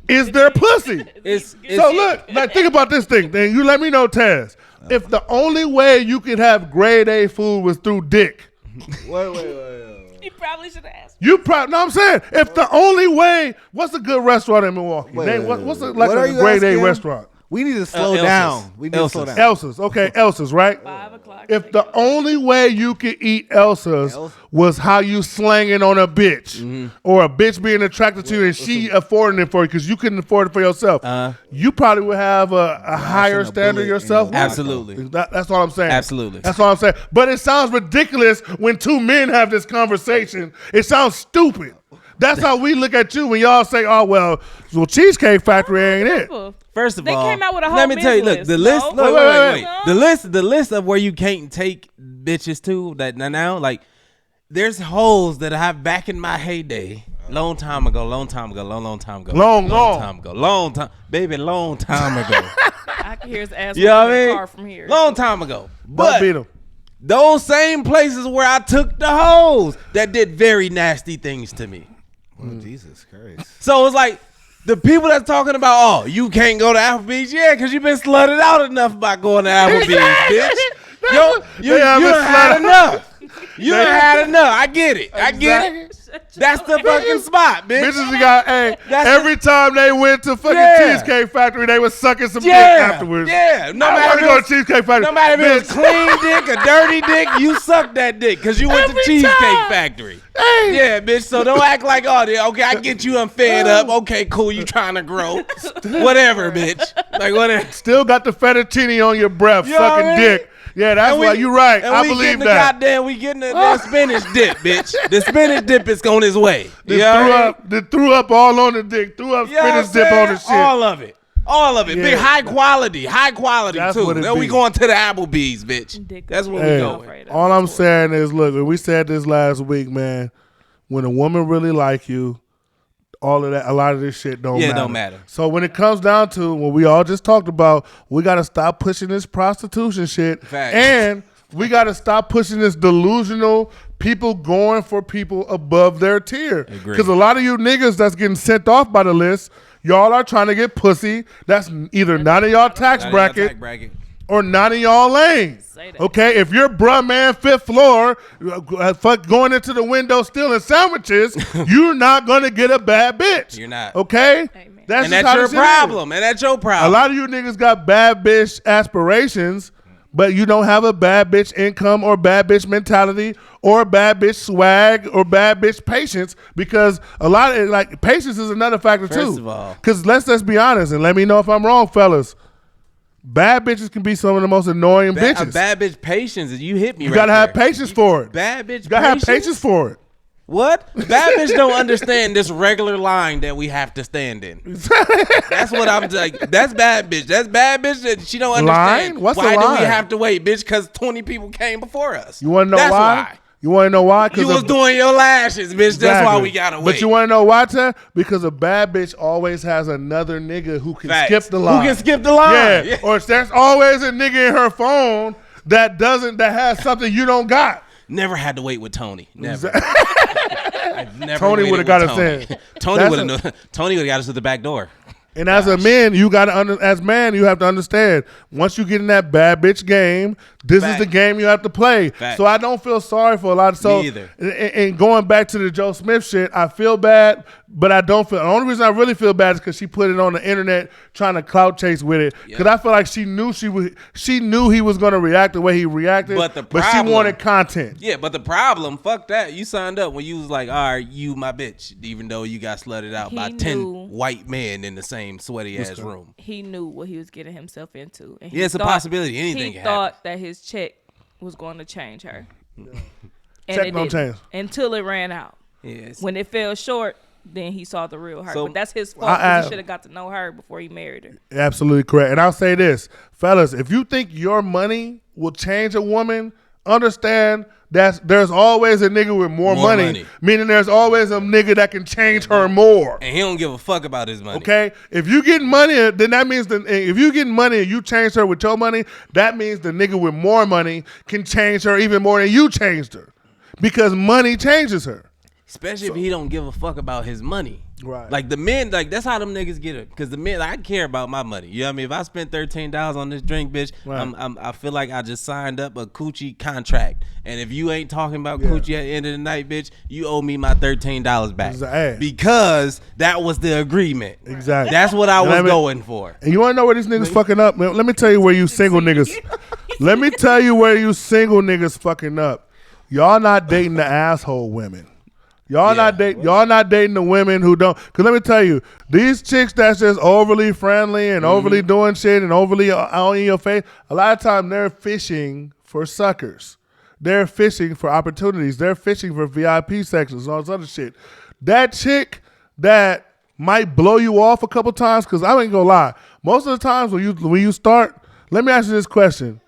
is their pussy. It's So look, like, think about this thing. Then you let me know, Taz. If the only way you could have grade A food was through dick, Wait. You probably should ask. no, I'm saying if the only way, what's a good restaurant in Milwaukee? Name, what's a, like What are a you grade A asking? restaurant? We need to slow Elsa's. down. We need to slow Elsa's. down. Elsa's, okay, Elsa's, right? 5 o'clock. If the only way you could eat Elsa's was how you slanging on a bitch, or a bitch being attracted to you and she affording it for you because you couldn't afford it for yourself, you probably would have a higher a standard bullet yourself. in your Absolutely. That's what I'm saying. Absolutely. That's what I'm saying. But it sounds ridiculous when two men have this conversation. It sounds stupid. That's how we look at you when y'all say, "Oh well, Cheesecake Factory ain't it." First of They all, came out with a whole let me tell you. Look, men's the list. list. No. Look, Wait. wait. The list of where you can't take bitches to that now. Like, there's hoes that I have back in my heyday Long time ago, long time ago. Long time ago. Baby, long time ago. I can hear his ass You know what in I the mean? car from here. Long time ago. But But beat him. those same places where I took the hoes that did very nasty things to me. Oh, Jesus Christ. So it's like the people that's talking about, oh, you can't go to Applebee's, yeah, because you've been slutted out enough by going to Applebee's, bitch. Yo, you done had enough. You done had enough. I get it. I get it. That's the fucking spot, bitch. Bitches got, hey, That's every time they went to fucking Yeah. Cheesecake Factory, they was sucking some dick Yeah, afterwards. yeah. No I matter want to if go it to Cheesecake Factory. No matter if it was Bitch. clean dick or dirty dick, you suck that dick because you went to Every Cheesecake time. Factory. Hey. Yeah, bitch. So don't act like, oh, yeah, okay, I get you unfed up. Okay, cool. You trying to grow. Whatever, bitch. Like, whatever. Still got the fettuccine on your breath, You know what sucking I mean? dick. Yeah, that's And why you right. And I we believe getting that. we getting the spinach dip, bitch. The spinach dip is on his way. They You know what I mean? they threw up all on the dick. Threw up You know what I'm spinach dip on the saying? shit. All of it. All of it. Yeah. Big high quality That's too. what it Then we be. going to the Applebee's, bitch. Dick That's where Hey, we going. all I'm saying is, look, we said this last week, man. When a woman really like you, all of that, a lot of this shit don't Yeah, it matter. don't matter. So when it comes down to what we all just talked about, we got to stop pushing this prostitution shit, Facts. and we got to stop pushing this delusional people going for people above their tier. Agreed. Because a lot of you niggas that's getting sent off by the list, y'all are trying to get pussy. That's either not in y'all tax bracket or not in y'all lane. Say that. Okay, if you're bruh man, fifth floor, fuck going into the window stealing sandwiches, you're not gonna get a bad bitch. You're not. Okay, Amen. And just that's how your this shit problem. And that's your is. A problem. lot of you niggas got bad bitch aspirations, but you don't have a bad bitch income or bad bitch mentality or bad bitch swag or bad bitch patience, because a lot of like patience is another factor too. First of all. Because let's be honest, and let me know if I'm wrong, fellas. Bad bitches can be some of the most annoying A bitches. bad bitch patience. You hit me You right gotta have there. patience for it. Bad bitch You gotta have patience for it. What? Bad bitch don't understand this regular line that we have to stand in. That's what I'm like. That's bad bitch. That's bad bitch that she don't understand. Line? What's why the do line? we have to wait, bitch? Because 20 people came before us. You wanna know That's why? You wanna know why? You was doing your lashes, bitch. That's why we gotta wait. But you wanna know why, Ted? Because a bad bitch always has another nigga who can Facts. skip the line. Who can skip the line? Yeah. Or there's always a nigga in her phone that has something you don't got. Never had to wait with Tony. Never. I've never Tony waited would've got with us Tony. in. Tony That's would have. Tony would have got us to the back door. And as a man, you gotta as man, you have to understand. Once you get in that bad bitch game, this is the Fact. game you have to play. Fact. So I don't feel sorry for a lot of Me either. And going back to the Joe Smith shit, I feel bad, but I don't feel. The only reason I really feel bad is because she put it on the internet trying to clout chase with it. Because I feel like she knew he was gonna react the way he reacted, But the she problem- wanted content. Yeah, but the problem, fuck that. You signed up when you was like, all right, you my bitch, even though you got slutted out He by 10 knew. white men in the same sweaty ass room. He knew what he was getting himself into. And he Yeah, it's a thought- possibility. Anything He can thought that his check was going to change her. And Check it don't didn't, change. until it ran out. Yes. When it fell short, then he saw the real her. So- but that's his fault. I- 'Cause he should have got to know her before he married her. Absolutely correct. And I'll say this, fellas, if you think your money will change a woman, understand that there's always a nigga with more money, meaning there's always a nigga that can change her more. And he don't give a fuck about his money. Okay? If you getting money, then that means if you getting money and you change her with your money, that means the nigga with more money can change her even more than you changed her. Because money changes her. Especially if he don't give a fuck about his money. Right. Like the men, like that's how them niggas get it. Because the men, I care about my money. You know what I mean? If I spent $13 on this drink, bitch, Right. I feel like I just signed up a coochie contract. And if you ain't talking about coochie at the end of the night, bitch, you owe me my $13 back. Exactly. Because that was the agreement. Exactly. That's what I was Let me- going for. And you want to know where these niggas fucking up? Man, let me tell you where you single niggas. Let me tell you where you single niggas fucking up. Y'all not dating the asshole women. Y'all not dating the women who don't. Cause let me tell you, these chicks that's just overly friendly and overly doing shit and overly out in your face. A lot of time they're fishing for suckers. They're fishing for opportunities. They're fishing for VIP sections and all this other shit. That chick that might blow you off a couple times, cause I ain't gonna lie. Most of the times when you start, let me ask you this question: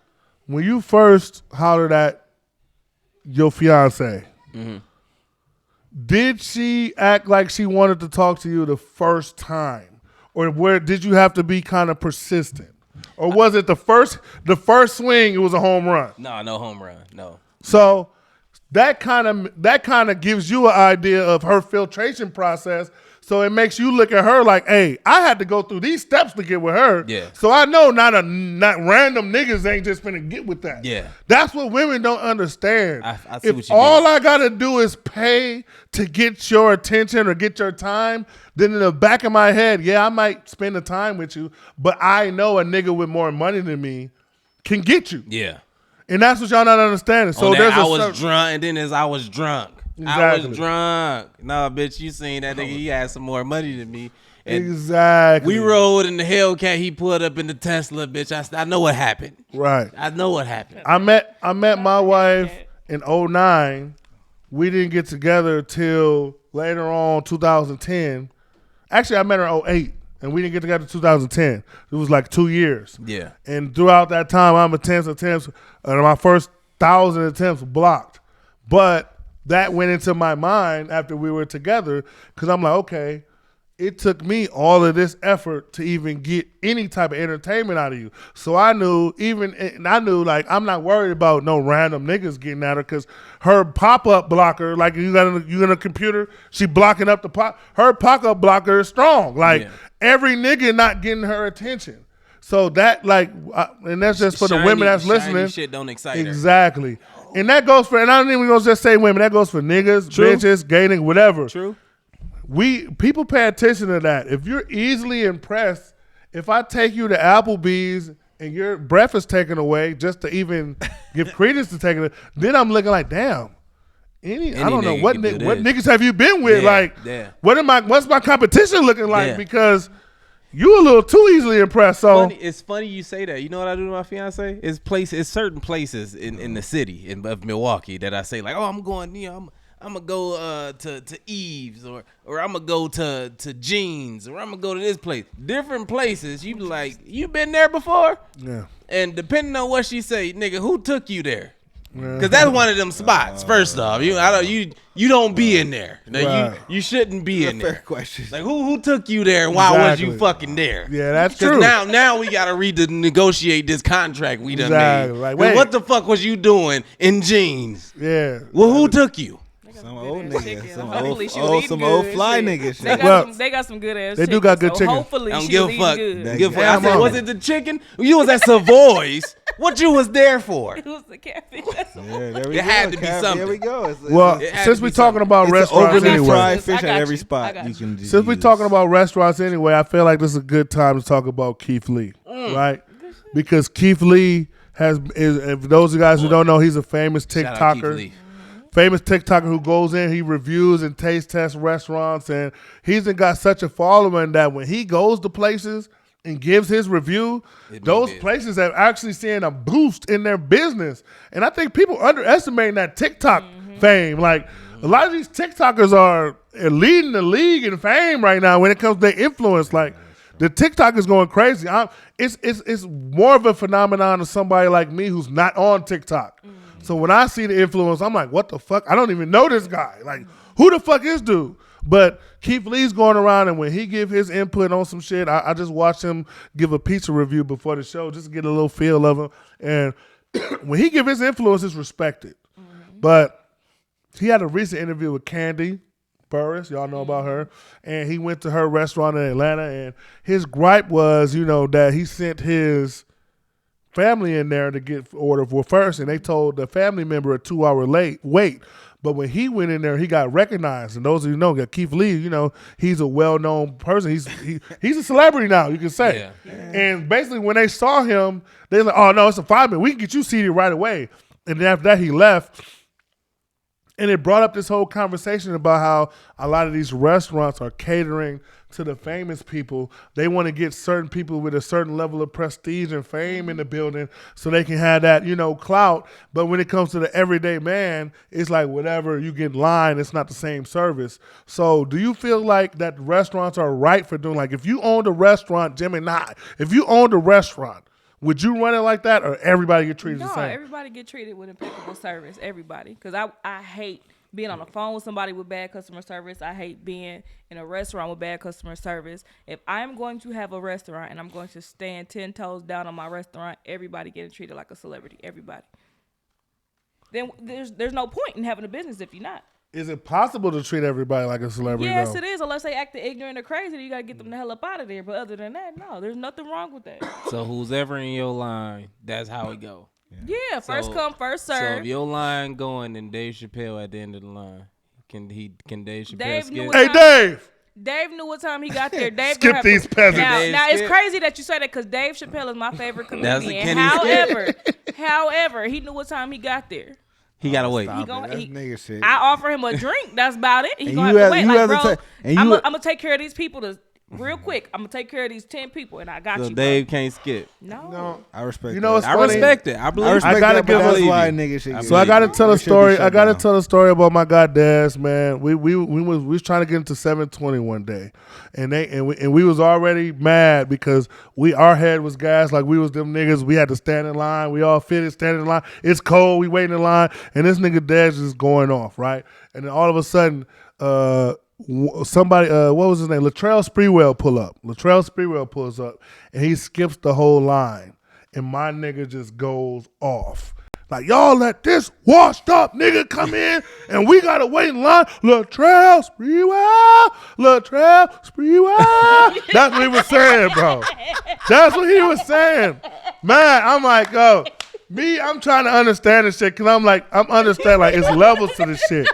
when you first hollered at your fiance. did she act like she wanted to talk to you the first time, or where did you have to be kind of persistent, or was it the first swing? It was a home run. No home run. No. So that kind of gives you an idea of her filtration process. So it makes you look at her like, hey, I had to go through these steps to get with her. Yeah. So I know not random niggas ain't just finna get with that. Yeah. That's what women don't understand. I see if what you all mean. I gotta do is pay to get your attention or get your time, then in the back of my head, yeah, I might spend the time with you, but I know a nigga with more money than me can get you. Yeah. And that's what y'all not understanding. So there's I was drunk, and then I was drunk. Exactly. I was drunk. No, bitch, you seen that nigga? He had some more money than me. And exactly. we rode in the Hellcat. He pulled up in the Tesla, bitch. I know what happened. Right. I know what happened. I met my wife in 2009. We didn't get together till later on 2010. Actually, I met her in 2008, and we didn't get together in 2010. It was like 2 years. Yeah. And throughout that time, I'm attempts, and my first 1,000 attempts were blocked. But that went into my mind after we were together, because I'm like, okay, it took me all of this effort to even get any type of entertainment out of you. So I knew like I'm not worried about no random niggas getting at her, because her pop-up blocker, like you in a computer, she blocking up her pop-up blocker is strong. Like every nigga not getting her attention. So that and that's just for the women that's listening. Shit don't excite her. Exactly. And that goes for, and I don't even gonna just say women, that goes for niggas, bitches, gay niggas, whatever. True. People pay attention to that. If you're easily impressed, if I take you to Applebee's and your breath is taken away just to even give credence to taking it, then I'm looking like, damn. I don't know what niggas have you been with? What's my competition looking like? Yeah. Because you a little too easily impressed. So it's funny you say that. You know what I do to my fiance? It's certain places in the city of Milwaukee that I say like, oh, I'm going, I'm gonna go to Eve's or I'm gonna go to Jeans or I'm gonna go to this place. Different places. You be like, you been there before? Yeah. And depending on what she say, nigga, who took you there? Because that's one of them spots. First off, you don't be in there. Right. You shouldn't be in there. Fair question. Like who took you there? And why was you fucking there? Yeah, that's true. Now we gotta negotiate this contract we done made. Like, what the fuck was you doing in Jeans? Yeah. Well, who took you? Some old niggas, some good old fly shit. niggas. They got some good ass. They do got good chicken. Hopefully, I don't she give a eating fuck. good. Give a fuck. I said, was it the chicken? You was at Savoy's. What you was there for? It was the catfish. It had to be something. There we go. Well, since we're talking about restaurants anyway, fried fish at every spot. You can just since we're talking about restaurants anyway, I feel like this is a good time to talk about Keith Lee, right? Because Keith Lee is, if those of you guys who don't know, he's a famous Shout out Keith TikToker. Lee. Famous TikToker who goes in, he reviews and taste tests restaurants, and he's got such a following that when he goes to places and gives his review, those places have actually seen a boost in their business. And I think people underestimating that TikTok fame. Like a lot of these TikTokers are leading the league in fame right now when it comes to their influence. Like the TikTok is going crazy. It's more of a phenomenon of somebody like me who's not on TikTok. So when I see the influence, I'm like, what the fuck? I don't even know this guy. Like, who the fuck is dude? But Keith Lee's going around, and when he give his input on some shit, I just watch him give a pizza review before the show just to get a little feel of him. And when he give his influence, it's respected. But he had a recent interview with Candy Burris. Y'all know about her. And he went to her restaurant in Atlanta, and his gripe was, that he sent his family in there to get order for first, and they told the family member a 2-hour wait. But when he went in there, he got recognized. And those of you know, Keith Lee, he's a well-known person. He's a celebrity now, you can say. Yeah. And basically, when they saw him, they're like, "Oh no, it's a 5-minute. We can get you seated right away." And then after that, he left. And it brought up this whole conversation about how a lot of these restaurants are catering to the famous people. They want to get certain people with a certain level of prestige and fame in the building so they can have that, clout. But when it comes to the everyday man, it's like whatever, you get in line, it's not the same service. So do you feel like that restaurants are right for doing, like if you owned a restaurant, GEMINI, if you owned a restaurant, would you run it like that, or everybody get treated the same? No, everybody get treated with impeccable service. Everybody, because I hate being on the phone with somebody with bad customer service. I hate being in a restaurant with bad customer service. If I'm going to have a restaurant and I'm going to stand 10 toes down on my restaurant, everybody getting treated like a celebrity. Everybody. Then there's no point in having a business if you're not. Is it possible to treat everybody like a celebrity? Yes, though? it is. Unless they acting ignorant or crazy, then you got to get them the hell up out of there. But other than that, no, there's nothing wrong with that. So who's ever in your line, that's how it go. Yeah, first come, first So serve. if your line going and Dave Chappelle at the end of the line, can Dave Chappelle Dave skip? knew Hey, Dave. Dave knew what time he got there. Dave Skip gonna have these peasants. Now, Dave now it's skip. crazy that you say that because Dave Chappelle is my favorite That's a comedian. Kenny However, he knew what time he got there. He gotta wait. He gonna, That's he, nigga shit. I offer him a drink. That's about it. He And gonna you have to have- wait. you Like, have to bro, ta- and I'm you- gonna take care of these people real quick. I'm gonna take care of these 10 people, and I got So you. Dave can't skip. Bro. No. I respect. You know that. what's I funny? respect it. I believe. I respect gotta that, but give that's us- why nigga shit. So I gotta tell a It should be story. I shut gotta down. tell a story about my goddad's man. We was trying to get into 720 one day, and we was already mad because our head was gas like we was them niggas. We had to stand in line. We all fitted standing in line. It's cold. We waiting in line, and this nigga dad's just going off, right? And then all of a sudden, somebody, what was his name? Latrell Sprewell pull up. Latrell Sprewell pulls up, and he skips the whole line, and my nigga just goes off. Like, y'all let this washed up nigga come in and we gotta wait in line. Latrell Sprewell. That's what he was saying, bro. That's what he was saying. Man, I'm like, I'm trying to understand this shit because I'm understanding like it's levels to this shit.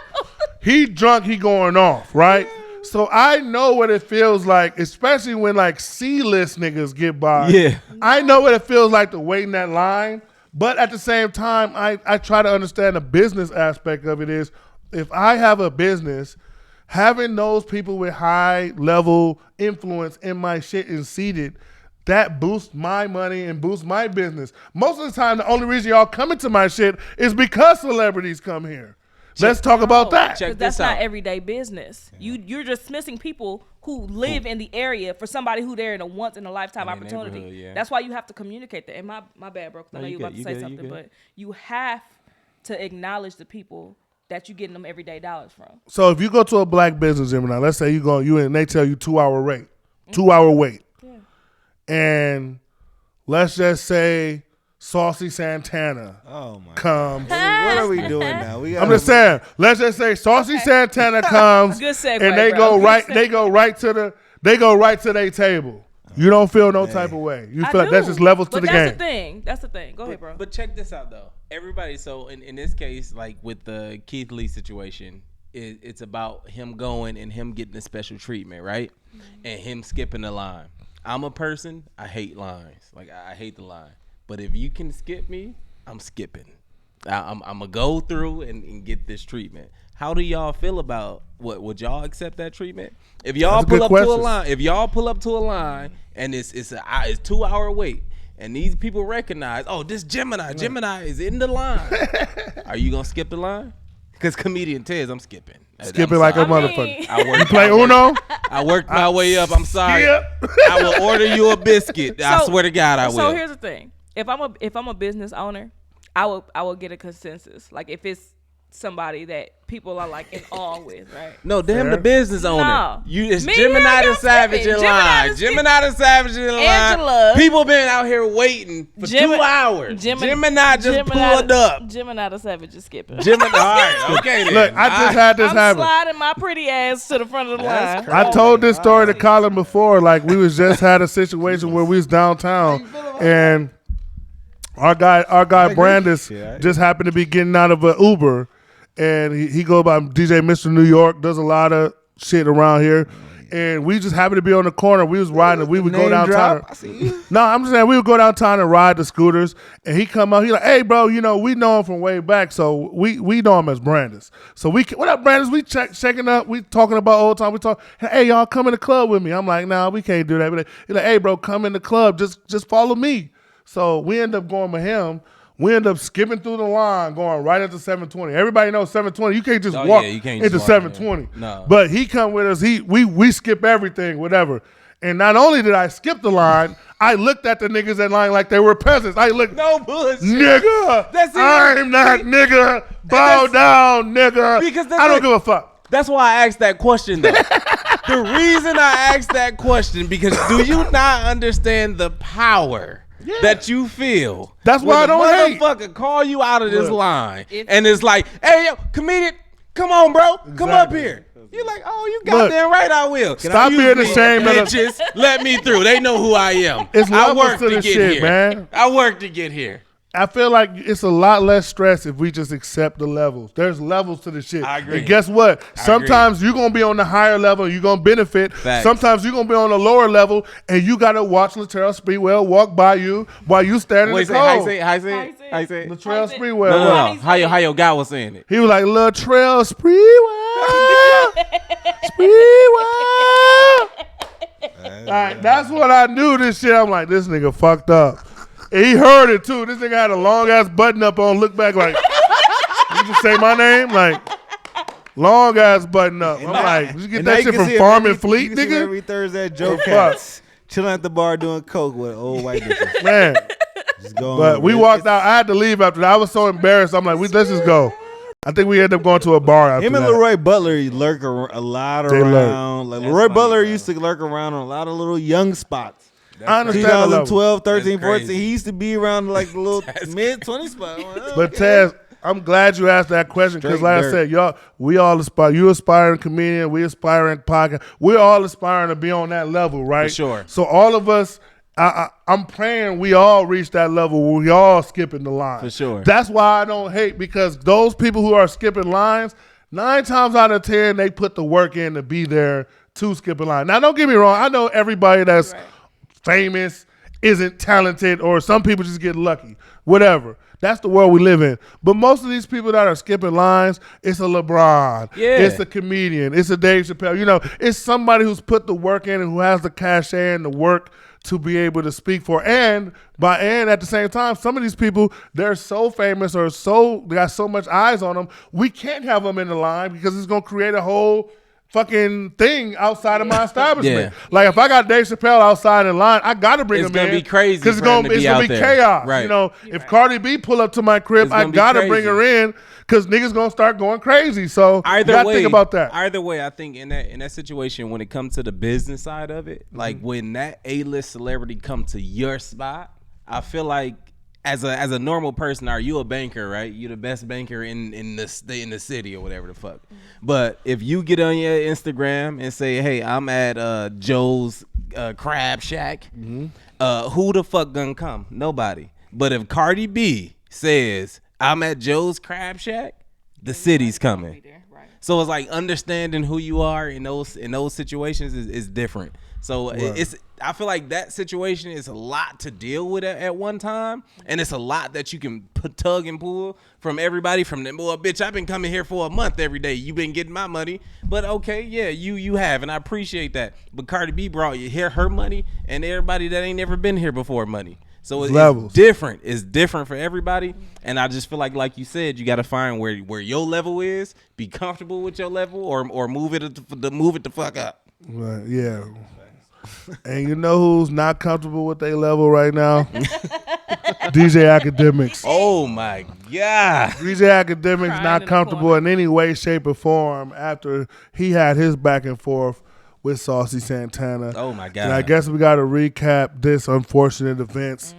He drunk, he going off, right? So I know what it feels like, especially when like C-list niggas get by. Yeah. I know what it feels like to wait in that line. But at the same time, I try to understand the business aspect of it is if I have a business, having those people with high level influence in my shit and seated, that boosts my money and boosts my business. Most of the time, the only reason y'all come into my shit is because celebrities come here. Let's talk about that. Check Because that's this not out. everyday business. You're dismissing people who live in the area for somebody who they're in a once in a lifetime In their opportunity. neighborhood, yeah. That's why you have to communicate that. And my bad, bro, because I No, know you you were about good, to you say good, you something, good. but you have to acknowledge the people that you're getting them everyday dollars from. So if you go to a black business, Gemini, let's say you and they tell you 2 hour rate, 2 hour wait. Yeah. And let's just say Saucy Santana Oh my. comes. What are we doing now? I'm just saying. Let's just say Saucy Santana comes, Good segue, and they bro. go Good right. segue. They go right to their table. You don't feel no type of way. You feel like that's just levels to the That's game. the thing. That's the thing. Go ahead, bro. But check this out though. Everybody, so in this case, like with the Keith Lee situation, it's about him going and him getting a special treatment, right? And him skipping the line. I'm a person, I hate lines. Like I hate the line. But if you can skip me, I'm skipping. I'm gonna go through and get this treatment. How do y'all feel about what? Would y'all accept that treatment? If y'all That's a good pull up to a question. line, if y'all pull up to a line and it's 2 hour wait, and these people recognize, oh, this Gemini is in the line. Are you gonna skip the line? Because comedian Tez, I'm skipping. Skip I'm it like a sorry. motherfucker. I worked Play my way- Uno. I worked my way up. I'm sorry. Skip. I will order you a biscuit. I swear to God, I will. So here's the thing: if I'm a business owner, I will get a consensus. Like if it's somebody that people are like in awe with, right? No, damn Fair. the business owner. No. It's Me, Gemini yeah, the I'm Savage in skipping. line. Gemini the Savage in line. Angela. People been out here waiting for 2 hours. Gemini just pulled up. Gemini the Savage is skipping. Gemini, all right, okay then. Look, I just had this I'm happen. sliding my pretty ass to the front of the line. I told this story to Colin before. Like we was just had a situation where we was downtown, and our guy Brandis just happened to be getting out of an Uber, and he go by DJ Mr. New York, does a lot of shit around here. And we just happened to be on the corner. We was riding. We would go downtown. No, I'm just saying we would go downtown and ride the scooters. And he come out. He like, hey, bro, we know him from way back, so we know him as Brandis. So what up, Brandis? We checking up. We talking about old time. We talk. Hey, y'all come in the club with me. I'm like, nah, we can't do that. He's like, hey, bro, come in the club. Just follow me. So we end up going with him. We end up skipping through the line, going right into 720. Everybody knows 720. You can't just walk you can't into just walk in 720. there. No. But he come with us. We skip everything, whatever. And not only did I skip the line, I looked at the niggas in line like they were peasants. I looked, No bullshit. nigga, That's it. I'm not nigga. Bow down, nigga. Because I don't give a fuck. That's why I asked that question, though. The reason I asked that question, because do you not understand the power that you feel? That's why I don't hate. Motherfucker call you out of this Look. line, and it's like, hey, yo, comedian, come on, bro. Come up here. You're like, oh, you goddamn right I will. Stop being ashamed of bitches. Let me through. They know who I am. It's I levels worked to to this get shit, here. man. I worked to get here. I feel like it's a lot less stress if we just accept the levels. There's levels to the shit. I agree. And guess what? Sometimes you're going to be on the higher level and you're going to benefit. Facts. Sometimes you're going to be on the lower level and you got to watch Latrell Sprewell walk by you while you stand in Wait, the say, how you cold. say it? How you say it? How you say it? Latrell say it? Sprewell. No. How your guy was saying it? He was like, Latrell Sprewell. Sprewell. Like, that's what I knew this shit. I'm like, this nigga fucked up. And he heard it too. This nigga had a long ass button up on, look back like, you just say my name? Like, long ass button up. I'm like, did you get that shit from Farm and Fleet, you can see him nigga? every Thursday at Joe Fuck. Cats, chilling at the bar doing coke with old white bitches. Man. Just going But over we it. walked out. I had to leave after that. I was so embarrassed. I'm like, let's just go. I think we ended up going to a bar after Him and that. Leroy Butler lurk a lot They lurk. around. Like That's Leroy funny, Butler bro. used to lurk around on a lot of little young spots. I understand the level. 2012, 13, That's 14. crazy. He used to be around like the little mid 20 spot. I'm like, oh, But okay. Taz, I'm glad you asked that question because, Straight like dirt. I said, y'all, we all aspire. You aspiring comedian, we aspiring podcast. We're all aspiring to be on that level, right? For sure. So all of us, I'm praying we all reach that level where we all skipping the line. For sure. That's why I don't hate, because those people who are skipping lines, 9 times out of 10, they put the work in to be there to skip a line. Now, don't get me wrong. I know everybody that's famous isn't talented, or some people just get lucky. Whatever. That's the world we live in. But most of these people that are skipping lines, it's a LeBron. Yeah. It's a comedian. It's a Dave Chappelle. You know, it's somebody who's put the work in and who has the cachet and the work to be able to speak for. And at the same time, some of these people, they're so famous or they got so much eyes on them, we can't have them in the line because it's going to create a whole fucking thing outside of my establishment. Yeah. Like if I got Dave Chappelle outside in line, I gotta bring It's him gonna in. be crazy because for him to be it's gonna out be there. chaos. Right. You know, if Cardi B pull up to my crib, It's I gonna be gotta crazy. bring her in because niggas gonna start going crazy. So you gotta think about that. Either way, I think in that situation, when it comes to the business side of it, like when that A-list celebrity come to your spot, I feel like as a normal person, are you a banker, right? You the best banker in the city or whatever the fuck. But if you get on your Instagram and say, hey, I'm at Joe's Crab Shack, who the fuck gonna come? Nobody. But if Cardi B says, I'm at Joe's Crab Shack, the city's coming. So it's like understanding who you are in those situations is different. So I feel like that situation is a lot to deal with at one time, and it's a lot that you can tug and pull from everybody. From them, well, bitch, I've been coming here for a month every day. You've been getting my money, but okay, yeah, you have, and I appreciate that. But Cardi B brought you here her money, and everybody that ain't never been here before money. So it's different. It's different for everybody, and I just feel like you said, you got to find where your level is, be comfortable with your level, or move it the fuck up. Right, yeah. And you know who's not comfortable with their level right now? DJ Academics. Oh my God. DJ Academics Crying not in the comfortable corner. in any way, shape, or form after he had his back and forth with Saucy Santana. Oh my God. And I guess we got to recap this unfortunate events.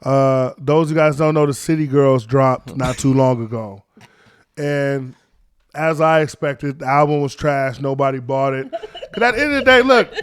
Those of you guys don't know, the City Girls dropped not too long ago. And as I expected, the album was trash. Nobody bought it. Because at the end of the day, look,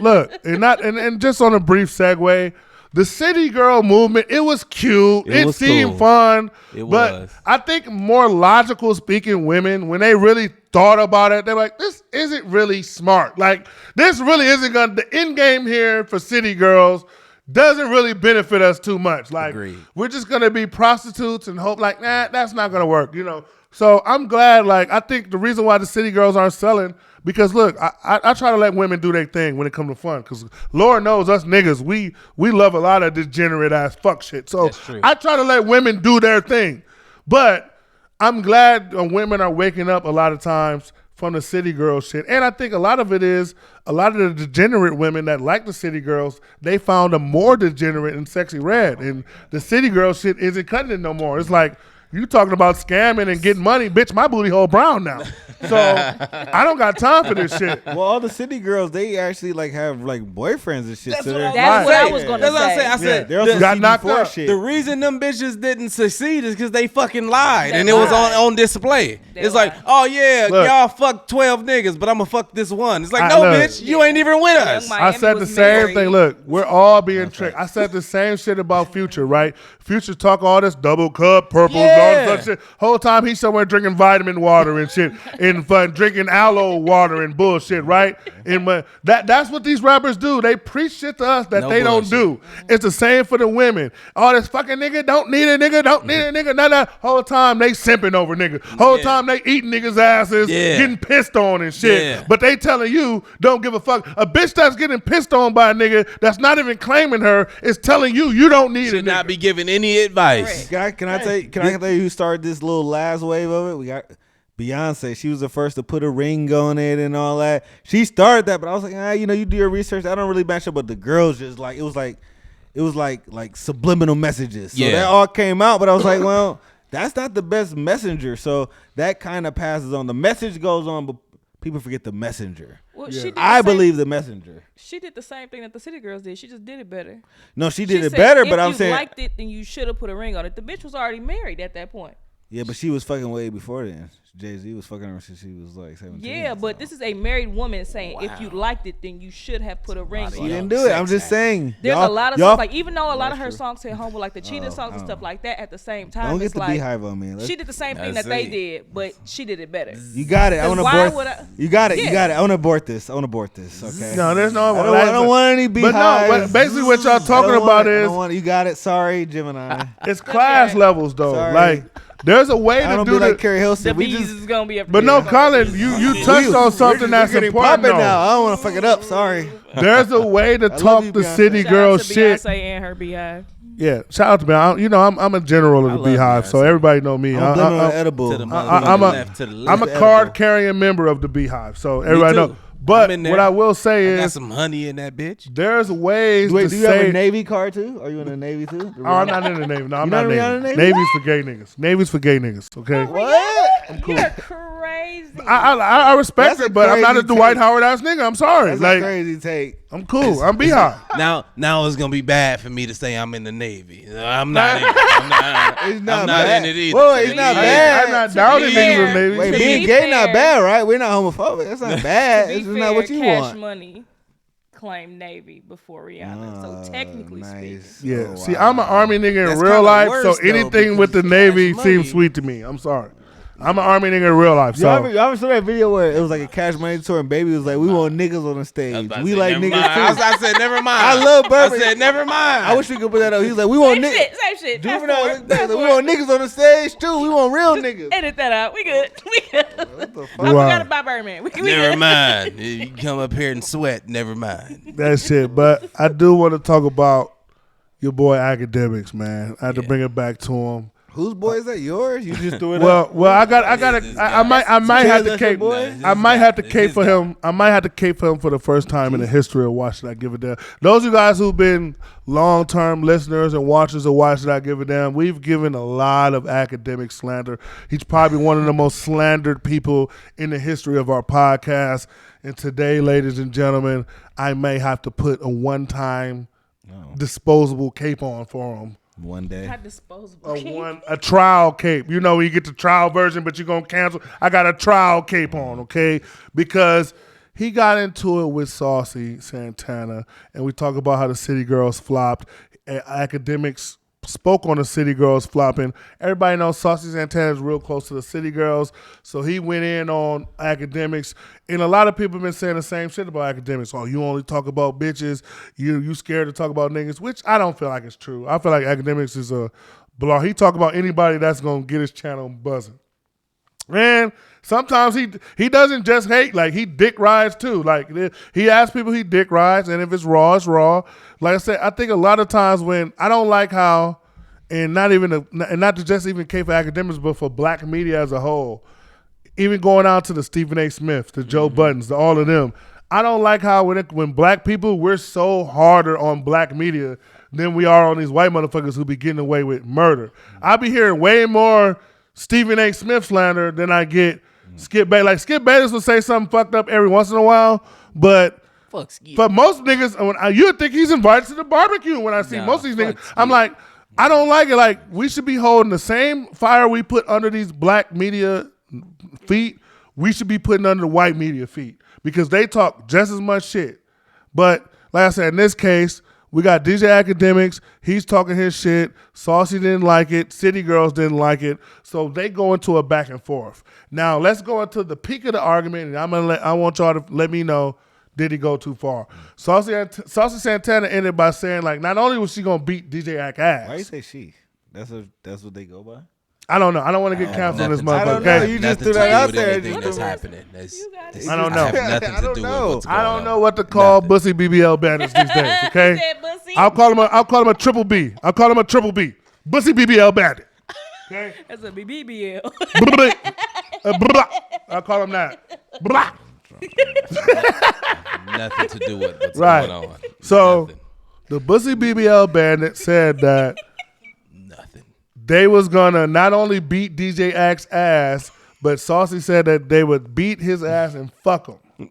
and just on a brief segue, the City Girl movement, it was cute. It was seemed cool. fun. It but was. I think more logical speaking women, when they really thought about it, they're like, this isn't really smart. Like, this really isn't going to, the end game here for City Girls doesn't really benefit us too much. Like, Agreed. we're just going to be prostitutes and hope like, that's not going to work, you know. So I'm glad, like, I think the reason why the City Girls aren't selling, because look, I try to let women do their thing when it comes to fun, because Lord knows us niggas, we love a lot of degenerate ass fuck shit. So That's true. I try to let women do their thing. But I'm glad women are waking up a lot of times from the city girl shit. And I think a lot of it is a lot of the degenerate women that like the city girls, they found them more degenerate and Sexy Red. And the city girl shit isn't cutting it no more. It's like, you talking about scamming and getting money, bitch, my booty hole brown now. So I don't got time for this shit. Well, all the city girls, they actually like have like boyfriends and shit. That's so what they're- That's what I was saying. gonna That's what I say. said. I said they're also got knocked CD4 up. shit. the reason them bitches didn't succeed is because they fucking lied They and it was lied. on display. They It's lied. like, oh yeah, Look. y'all fuck 12 niggas, but I'm gonna fuck this one. It's like, I- no, look. bitch, you ain't even with Young us. Miami I said the was same married. thing. Look, we're all being tricked. I said the same shit about Future, right? Future talk all this double cup, purples, all this other shit. Whole time he's somewhere drinking vitamin water and shit, and drinking aloe water and bullshit, right? And that's what these rappers do. They preach shit to us that No they bullshit. don't do. It's the same for the women. All this fucking nigga don't need a nigga, don't need a nigga. None of that. Whole time they simping over nigga. Whole Yeah. time they eating niggas' asses, Yeah. getting pissed on and shit. Yeah. But they telling you don't give a fuck. A bitch that's getting pissed on by a nigga that's not even claiming her is telling you you don't need a Should nigga. not be giving any advice. Can I tell you who started this little last wave of it? We got Beyonce. She was the first to put a ring on it and all that. She started that, but I was like, you do your research. I don't really match up, but the girls just like it was like subliminal messages. So Yeah. that all came out, but I was like, well, that's not the best messenger. So that kind of passes on. The message goes on, but people forget the messenger. Well, she did the I same- believe the messenger. She did the same thing that the city girls did. She just did it better. No, she did it said, better, if but I'm you saying liked it, then you should have put a ring on it. The bitch was already married at that point. yeah, but she was fucking way before then. Jay-Z was fucking her since she was like 17. Yeah, but this is a married woman saying if you liked it, then you should have put a ring She on it. didn't do it. I'm just saying. There's Y'all- a lot of y'all- songs, like even though a lot of her That's true. songs hit home with like the cheating songs and stuff like that, at the same time, Don't get it's the like beehive on me. she did the same thing That's that they it. did, but she did it better. You got it. I 'Cause want to why abort. would I- You got it. You Yeah. got it. I want to abort this. Okay. No, there's no. I don't want any beehives. But no, basically what y'all talking I don't about want it. I is don't want it. You got it. Sorry, Gemini. it's class okay. levels though. Sorry. Like there's a way I to don't do be like the. Carrie The Hilson. We bees just. is gonna be. But no, Colin, you touched on something that's We're getting important popping now. though. I don't want to fuck it up. Sorry. There's a way to love talk you, the Beyonce. city Shout girl out to shit. Beyonce and her beehive. Yeah, shout out to me. I'm a general of the love Beehive, so Beyonce. everybody know me. I'm blaming on I'm edible. To the I'm a- left, to the left. I'm a edible. card carrying member of the Beehive, so everybody too. know. But I'm in there. what I will say I got is some honey in that bitch. there's ways Wait, to do you have say. a Navy card too? Are you in the Navy too? Oh, I'm not in the Navy. No, I'm You not not Navy. in the Navy? Navy's for gay niggas. Navy's for gay niggas. Okay. What? I'm cool. You're crazy. I respect That's a it, but I'm not a crazy Dwight take. Howard ass nigga. I'm sorry. That's Like a crazy take. I'm cool. I'm Beehive. Now it's gonna be bad for me to say I'm in the Navy. I'm not. I'm not, It's I'm not not bad. in it either. Whoa, it's not Yeah. bad. I'm not down in be niggas fair- with Navy. Wait, To being be gay not fair- bad, right? We're not homophobic. That's not bad. To It's be just not what fair, you Cash want. Money claimed Navy before Rihanna, so technically speaking. Nice. Yeah. Oh, See, wow. I'm an Army nigga in That's real kinda life, worse, so though, anything with the because Navy Cash Money- seems sweet to me. I'm sorry. I'm an Army nigga in real life, Y'all so. ever saw that video where it was like a Cash Money tour and Baby was like, we want niggas on the I was stage. about to We say, like never niggas mind. too. I said never mind. I love Burberry. I said never mind. I wish we could put that up. He was like, we want Same niggas. shit, same shit. Fast Juvenile forward, looked back, fast like, we forward. want niggas on the stage too. We want real niggas. Edit that out. We good. We good. What the fuck? I Wow. forgot about Birdman. We Never good. mind. You come up here and sweat. Never mind. That shit. But I do want to talk about your boy Academics, man. I had to bring it back to him. Whose boy is that? Yours? You just threw it up? Well, I got This to. guy. I might have to That's cape. your boy? I might have to This cape for guy. him. I might have to cape for him for the first time in the history of Why Should I Give a Damn. Those of you guys who've been long-term listeners and watchers of Why Should I Give a Damn, we've given a lot of academic slander. He's probably one of the most slandered people in the history of our podcast. And today, ladies and gentlemen, I may have to put a one-time disposable cape on for him. One day. Not disposable. King. A trial cape. You know, you get the trial version, but you're going to cancel. I got a trial cape on, okay? Because he got into it with Saucy Santana, and we talk about how the City Girls flopped. Academics spoke on the City Girls flopping. Everybody knows Saucy Santana is real close to the City Girls, so he went in on Academics. And a lot of people have been saying the same shit about Academics. Oh, you only talk about bitches. You scared to talk about niggas, which I don't feel like it's true. I feel like Academics is a blog. He talk about anybody that's going to get his channel buzzing. And sometimes he doesn't just hate, like he dick rides too. Like he asks people he dick rides, and if it's raw, it's raw. Like I said, I think a lot of times when I don't like how, and not to just even K for Academics, but for black media as a whole, even going out to the Stephen A. Smith, the Joe Buttons, the all of them. I don't like how when black people, we're so harder on black media than we are on these white motherfuckers who be getting away with murder. I be hearing way more Stephen A. Smith slander than I get Skip Bayless. Like Skip Bayless will say something fucked up every once in a while, but Fuck Skip. for most niggas, you would think he's invited to the barbecue when I see most of these niggas. I'm like, I don't like it. Like, we should be holding the same fire we put under these black media feet, we should be putting under the white media feet because they talk just as much shit. But like I said, in this case, we got DJ Academics. He's talking his shit. Saucy didn't like it. City Girls didn't like it. So they go into a back and forth. Now let's go into the peak of the argument, and I want y'all to let me know, did he go too far? Saucy Santana ended by saying, like, not only was she gonna beat DJ Ak ass. Why you say she? That's what they go by. I don't know. I don't want to get canceled on this motherfucker. I don't know. You just threw that out there. That's happening. I don't know. I have nothing to do with what's going I don't on. know what to call Bussy BBL bandits these days. Okay, You said Bussy? I'll call him a triple B. I'll call him a triple B. Bussy BBL bandit. Okay, That's a BBL. I'll call him that. Blah. Nothing to do with what's Right. going on. So Nothing. the Bussy BBL bandit said that Nothing. they was gonna not only beat DJ Ak's ass, but Saucy said that they would beat his ass and fuck him.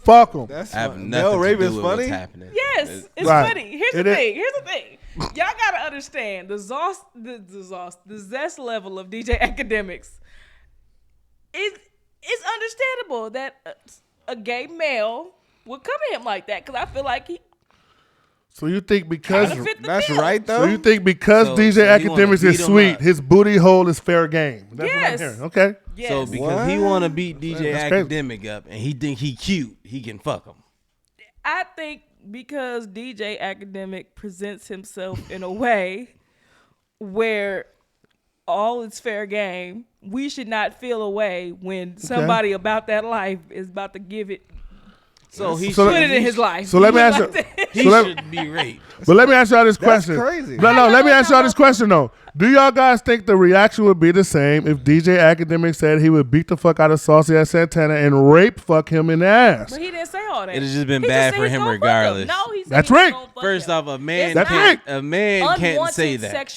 Fuck him. That's I have funny. nothing Mel to Raven's do with funny. what's happening. Yes, it's Right. funny. Here's It the is. thing. Here's the thing. Y'all gotta understand the zest level of DJ Academics. It's understandable that a gay male would come at him like that because I feel like he So you think because kinda fit the That's bill. right though. so you think because So- DJ so you wanna Academics beat is him sweet, up. his booty hole is fair game. That's what I'm Yes. hearing. Okay. Yes. So because he What? want to beat DJ That's crazy. Academic up and he think he cute, he can fuck him. I think because DJ Academic presents himself in a way where all is fair game, we should not feel a way when somebody about that life is about to give it, So he So put should, it in his life. So let me ask you. he So let, should be raped. but let me ask y'all this question. crazy. No, let me ask y'all this question though. Do y'all guys think the reaction would be the same if DJ Academic said he would beat the fuck out of Saucy at Santana and rape fuck him in the ass? But he didn't say all that. It has just been He bad said for he's him gonna fuck regardless. No, he said That's he was right. gonna fuck First him. off, a man It's right. can't unwanted say that.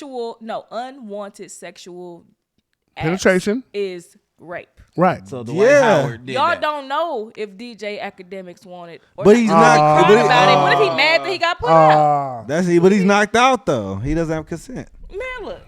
unwanted sexual acts Penetration. is rape. Right. So Yeah. Dwight Howard did Y'all that. don't know if DJ Academics wanted, or But he's not- Crying but he- about it. What if he mad that he got put out? But he's knocked out though. He doesn't have consent. Man, look.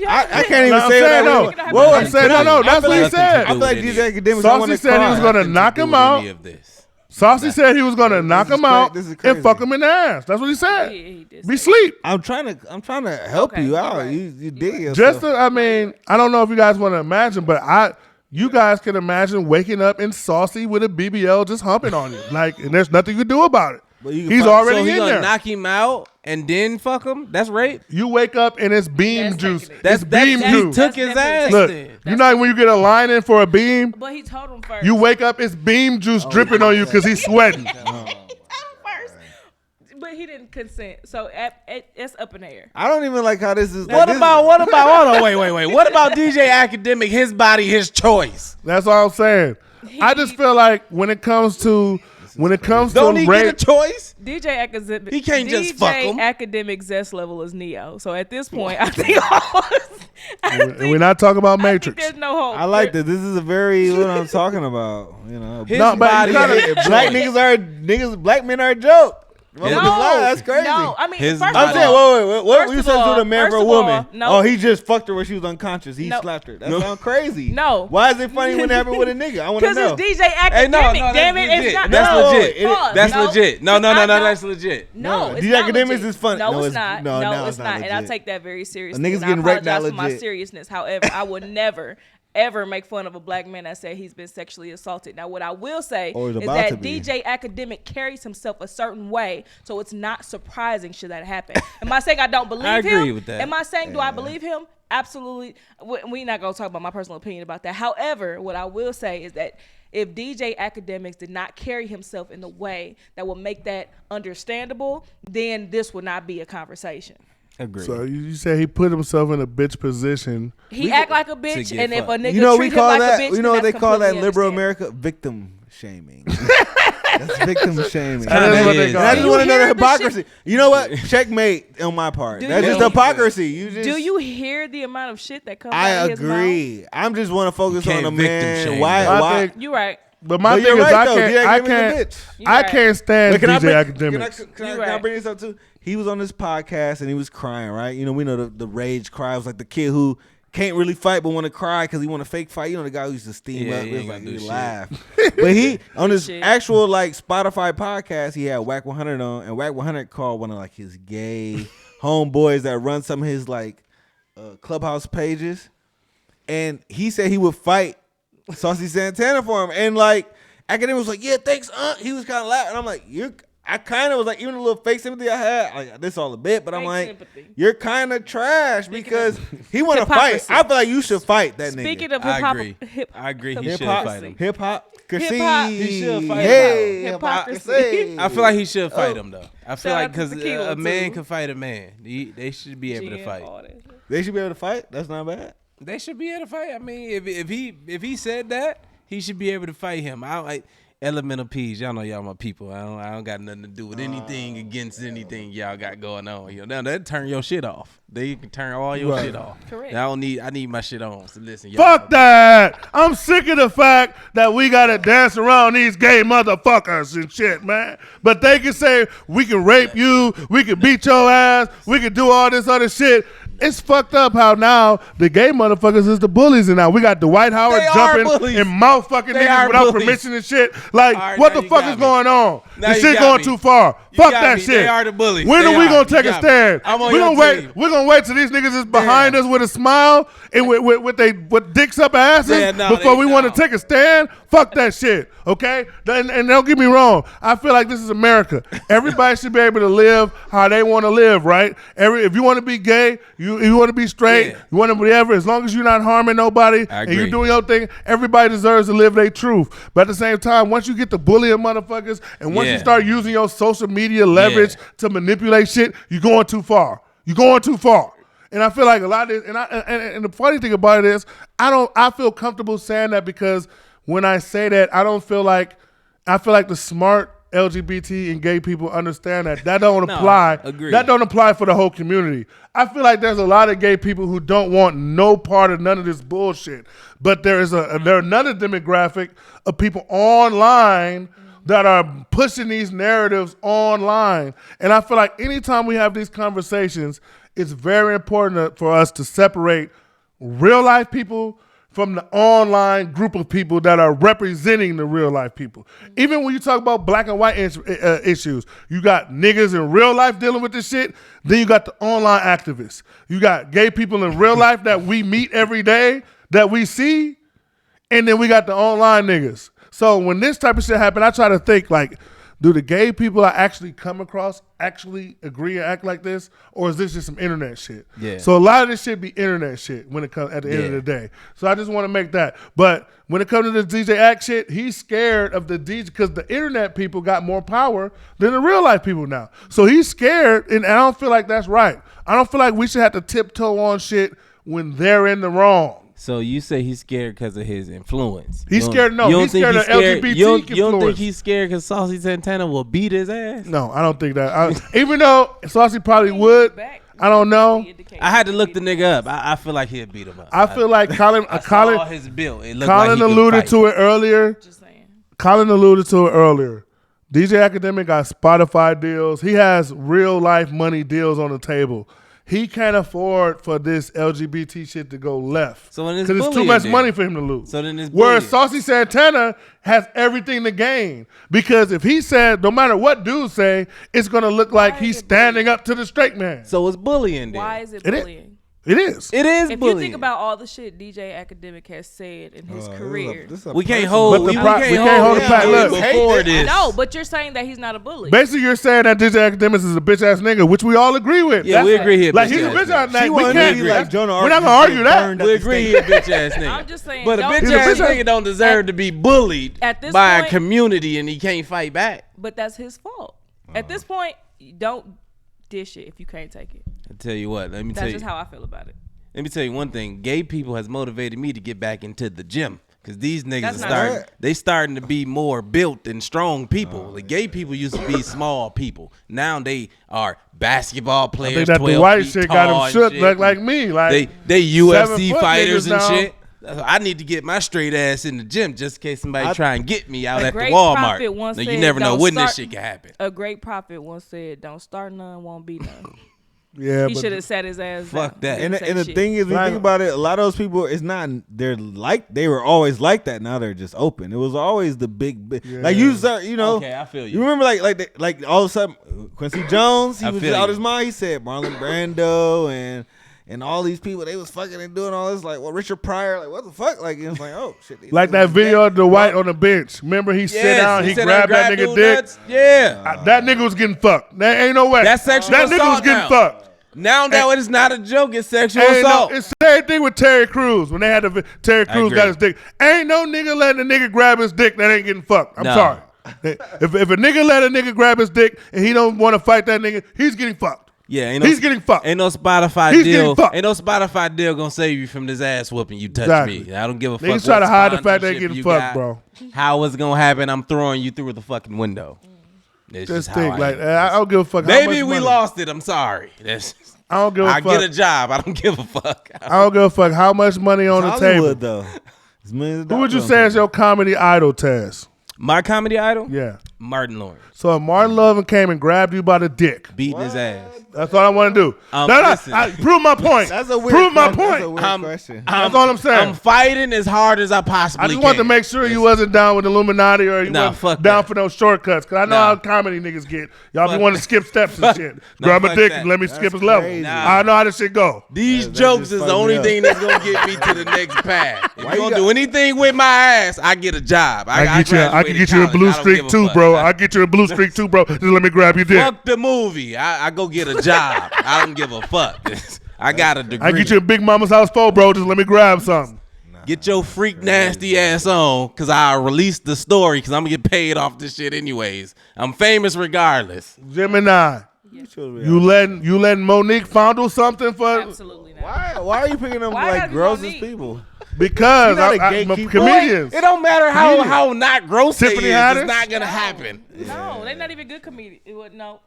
I can't even No, I'm say saying that. no. Whoa, I'm saying no. That's what he said. I feel like DJ Academics. Saucy said he was gonna knock him out. Any of this. Saucy said he was gonna knock him out This is and crazy. fuck him in the ass. That's what he said. He did Be say sleep. I'm trying to help Okay, you you're out. right. You dig yourself. Just to, I mean, I don't know if you guys want to imagine, but you guys can imagine waking up in Saucy with a BBL just humping on you. Like, and there's nothing you can do about it. But you can He's fuck- already So he in gonna there. knock him out and then fuck him? That's rape. You wake up and it's beam That's juice. taking it. It's beam that's- he juice. took his definitely ass. Look, then. you know when you get a line in for a beam, But he told him first. you wake up, it's beam juice Oh, dripping on you because he's sweating. He told him first. But he didn't consent. So it's up in the air. I don't even like how this is. What about hold on, wait. What about DJ Academic, his body, his choice? That's all I'm saying. I just feel like when it comes to Don't he rape, get a choice? DJ Academic. He can't just fuck him. Academic zest level is Neo. So at this point, I think and we're not talking about I think Matrix. there's no hope. I like that. This is a very what I'm talking about. You know, His No, but body, you gotta- his black choice. black men are a joke. No, That's crazy. No, I mean, His first body- I'm of saying, all, wait. What first you of said to all- a man first for a of all, woman? no. Oh, he just fucked her when she was unconscious. He No. slapped her. That sounds crazy. No. Why is it funny when it happened with a nigga? I want to because know. it's DJ Hey, Academic. no, damn it, that's it's legit. not. That's no, legit. pause, That's no. legit. No, I don't- that's legit. No, it's DJ not Academics legit. is funny. No, No, it's it's- not. no, No, now it's it's not not. And I legit. take that very seriously. A nigga's and I getting raped, not apologize for my legit. seriousness. However, I would never, ever make fun of a black man that said he's been sexually assaulted. Now, what I will say Or is is about to that be. DJ Academic carries himself a certain way, so it's not surprising should that happen. Am I saying I don't believe I him? agree with that. Am I saying do I believe him? Absolutely. We're not going to talk about my personal opinion about that. However, what I will say is that if DJ Academics did not carry himself in a way that would make that understandable, then this would not be a conversation. Agree. So you said he put himself in a bitch position. He act like a bitch, get and if a fucked. nigga You know what we treat him call like that? a bitch, You know what then they call that in completely liberal understandable. America? Victim shaming. That's victim shaming. That is what they is. call And I it. just Do want to you know the hear the hypocrisy. You know what? Checkmate on my part. Do That's you- just hypocrisy. You just. Do you hear the amount of shit that comes I out of his mouth? agree. I'm just want to focus You on can't the victim man. shame, Why? though. I Why? think- You right. But my But thing you're is, right, though. I D.A. can't, You I right. can't stand But can I DJ bring, Academics. can You I right. bring this up too? He was on this podcast and he was crying, right? You know, we know the rage cry was like the kid who can't really fight but want to cry because he want to fake fight. You know, the guy who used to steam Yeah, up. he It was ain't like gonna he do shit. laugh. But he on his Shit. actual like Spotify podcast, he had Whack 100 on, and Whack 100 called one of like his gay homeboys that run some of his like clubhouse pages, and he said he would fight Saucy Santana for him, and like Academic was like, yeah, thanks, he was kind of laughing, and I'm like, I kind of was like, even a little fake sympathy I had, like this all a bit, but I'm Fake like, sympathy. you're kind of trash because he want to fight. hypocrisy. I feel like you should fight that Speaking nigga. of hip hop, I agree. He Hip should hop, fight him. hip hop, Hip-hop. He should fight hey, him. hypocrisy. Hypocrisy. I feel like he should fight him though. I feel Shout like out to because Tequila, a man too. can fight a man. They should be able to fight. They should be able to fight. That's not bad. They should be able to fight. I mean, if he said that, he should be able to fight him. I like Elemental P's. Y'all know y'all my people. I don't got nothing to do with anything against anything y'all got going on. You know, now that turn your shit off. They can turn all your shit off. Correct. I need my shit on. So listen, y'all. Fuck that. I'm sick of the fact that we got to dance around these gay motherfuckers and shit, man. But they can say, we can rape you, we can beat your ass, we can do all this other shit. It's fucked up how now the gay motherfuckers is the bullies, and now we got Dwight Howard They are jumping bullies. and mouth fucking They niggas are without bullies. permission and shit. Like, All right, what now the you fuck got is me. going on? Now This you shit got going me. too far. You Fuck got that me. shit. They are the bullies. When They are we are. gonna You take a got me. stand? I'm on We your gonna wait. team. We're gonna wait till these niggas is behind us with a smile and with dicks up asses Yeah, no, before they we want to don't. take a stand. Fuck that shit. Okay, and don't get me wrong. I feel like this is America. Everybody should be able to live how they want to live. Right? If you want to be gay, you want to be straight, Yeah. you want to be whatever. As long as you're not harming nobody I and you're agree. doing your thing, everybody deserves to live their truth. But at the same time, once you get to bullying motherfuckers and once you Yeah. start using your social media leverage to manipulate shit, you're going too far. You're going too far. And I feel like a lot of this, and the funny thing about it is, I feel comfortable saying that because when I say that, I feel like the smart LGBT and gay people understand that don't No, apply. agree. That don't apply for the whole community. I feel like there's a lot of gay people who don't want no part of none of this bullshit. But there's another demographic of people online that are pushing these narratives online. And I feel like anytime we have these conversations, it's very important for us to separate real life people from the online group of people that are representing the real life people. Even when you talk about black and white issues, you got niggas in real life dealing with this shit, then you got the online activists. You got gay people in real life that we meet every day, that we see, and then we got the online niggas. So when this type of shit happen, I try to think like, do the gay people I actually come across actually agree and act like this, or is this just some internet shit? Yeah. So a lot of this shit be internet shit when it comes at the end of the day. So I just want to make that. But when it comes to the DJ Act shit, he's scared of the DJ because the internet people got more power than the real life people now. So he's scared, and I don't feel like that's right. I don't feel like we should have to tiptoe on shit when they're in the wrong. So you say he's scared because of his influence. He's You don't- scared. No, you don't he's think scared of LGBT You don't think influence. he's scared because Saucy Santana will beat his ass? No, I don't think that. Even though Saucy probably would, I don't know. I had to look the nigga up. I feel like he'll beat him up. I feel like Colin I saw his build. It looked like Colin he could alluded fight. to it earlier. Just saying. Colin alluded to it earlier. DJ Academic got Spotify deals. He has real life money deals on the table. He can't afford for this LGBT shit to go left. So then it's because it's too bullying much then. money for him to lose. So then it's Whereas bullying. Saucy Santana has everything to gain. Because if he said, no matter what dudes say, it's going to look like Why he's is it standing up to the straight man. So it's bullying then. Why is it It is. bullying? It is. It is If bullying. you think about all the shit DJ Academic has said in his career. we can't hold. But the we pro- we can't hold the him pack. Look. before this. No, but you're saying that he's not a bully. Basically, you're saying that DJ Academics is a bitch ass nigga, which we all agree with. Yeah, we That's- agree here. Like he's a bitch ass nigga. She We wanted can't. to be like Jonah We're not Ark, gonna argue that. burned at We the agree stake. he a bitch ass nigga. I'm just saying. But a don't- bitch He's a ass bitch ass- nigga don't deserve to be bullied At this by point- a community and he can't fight back. But that's his fault. At this point, you don't dish it if you can't take it. I tell you what. Let me tell That's you. just how I feel about it. Let me tell you one thing. Gay people has motivated me to get back into the gym. Cause these niggas That's are not starting to be more built and strong people. The gay people used to be small people. Now they are basketball I players. think that the 12 white feet shit tall got them and shook shit. like me. Like They 7 UFC foot fighters niggas and now. shit. I need to get my straight ass in the gym just in case somebody try and get me out A at the great Walmart. prophet once Now, you said, never know "Don't when start-" this shit can happen. A great prophet once said, "Don't start none, won't be none." Yeah, He but should have sat his ass Fuck down. that. And Didn't say the shit. thing is, when you think about it, a lot of those people, it's not. They were always like that. Now they're just open. It was always the big like you start, you know. Okay, I feel you. You remember like all of a sudden Quincy Jones, he I was feel just out you. his mind. He said Marlon Brando and all these people, they was fucking and doing all this. Like, well, Richard Pryor, like what the fuck? Like it was like, oh shit. these like niggas that is video gay. of the white on the bench. Remember he sit down, he said grabbed that nigga dude dick. nuts. Yeah. That nigga was getting fucked. There ain't no way. That's sexual That nigga was assault getting now. fucked. Now that it's not a joke, it's sexual Ain't no, assault. it's the same thing with Terry Crews when they had Terry Crews agree. got his dick. Ain't no nigga letting a nigga grab his dick that ain't getting fucked. I'm No. sorry. If a nigga let a nigga grab his dick and he don't want to fight that nigga, he's getting fucked. Yeah, He's getting fucked. Ain't no Spotify He's deal. getting fucked. Ain't no Spotify deal gonna save you from this ass whooping. You touch Exactly. me. I don't give a fuck. Niggas try what to hide the fact they sponsorship getting you fucked, got, bro. How it's gonna happen? I'm throwing you through the fucking window. It's Just just think, how like, I I don't give a fuck. How Maybe much we money. lost it. I'm sorry. That's, I don't give a I fuck. get a job. I don't give a fuck. I don't give a fuck how much money on the Hollywood table. though. It's millions of Who would you dollars say on is your comedy idol, Taz? My comedy idol? Yeah. Martin Lawrence. So if Martin Lovin came and grabbed you by the dick, Beating his ass. that's all I want to do. Listen. Prove my point. That's a weird Prove my question. That's a point. weird question. That's all I'm saying. I'm fighting as hard as I possibly I just can. want to make sure you wasn't down with Illuminati or you Nah, wasn't fuck down that. for those shortcuts. Because I know Nah. how comedy niggas get. Y'all Fuck be wanting to skip steps and shit. Grab a fuck dick that. and let me skip his level. crazy. Nah. I know how this shit go. These That jokes just is the fucked only me up. thing that's gonna get me to the next path. If Why you you gonna got- do anything with my ass, I get a job. I can graduated get you a college. blue I don't streak give a too, fuck. bro. I get you a blue streak too, bro. Just let me grab your dick. Fuck the movie. I go get a job. I don't give a fuck. I got a degree. I get you a Big Mama's house phone, bro. Just let me grab something. Get your freak nasty ass on, cause I'll release the story, cause I'm gonna get paid off this shit anyways. I'm famous regardless. Gemini. You letting Monique fondle something for Absolutely not. Why are you picking them Why I gotta like be grossest Monique? people? because You're not a I'm gatekeeper. comedians. It don't matter how not gross they is. Tiffany Haddish? It's not gonna happen. No, they're not even good comedians. No,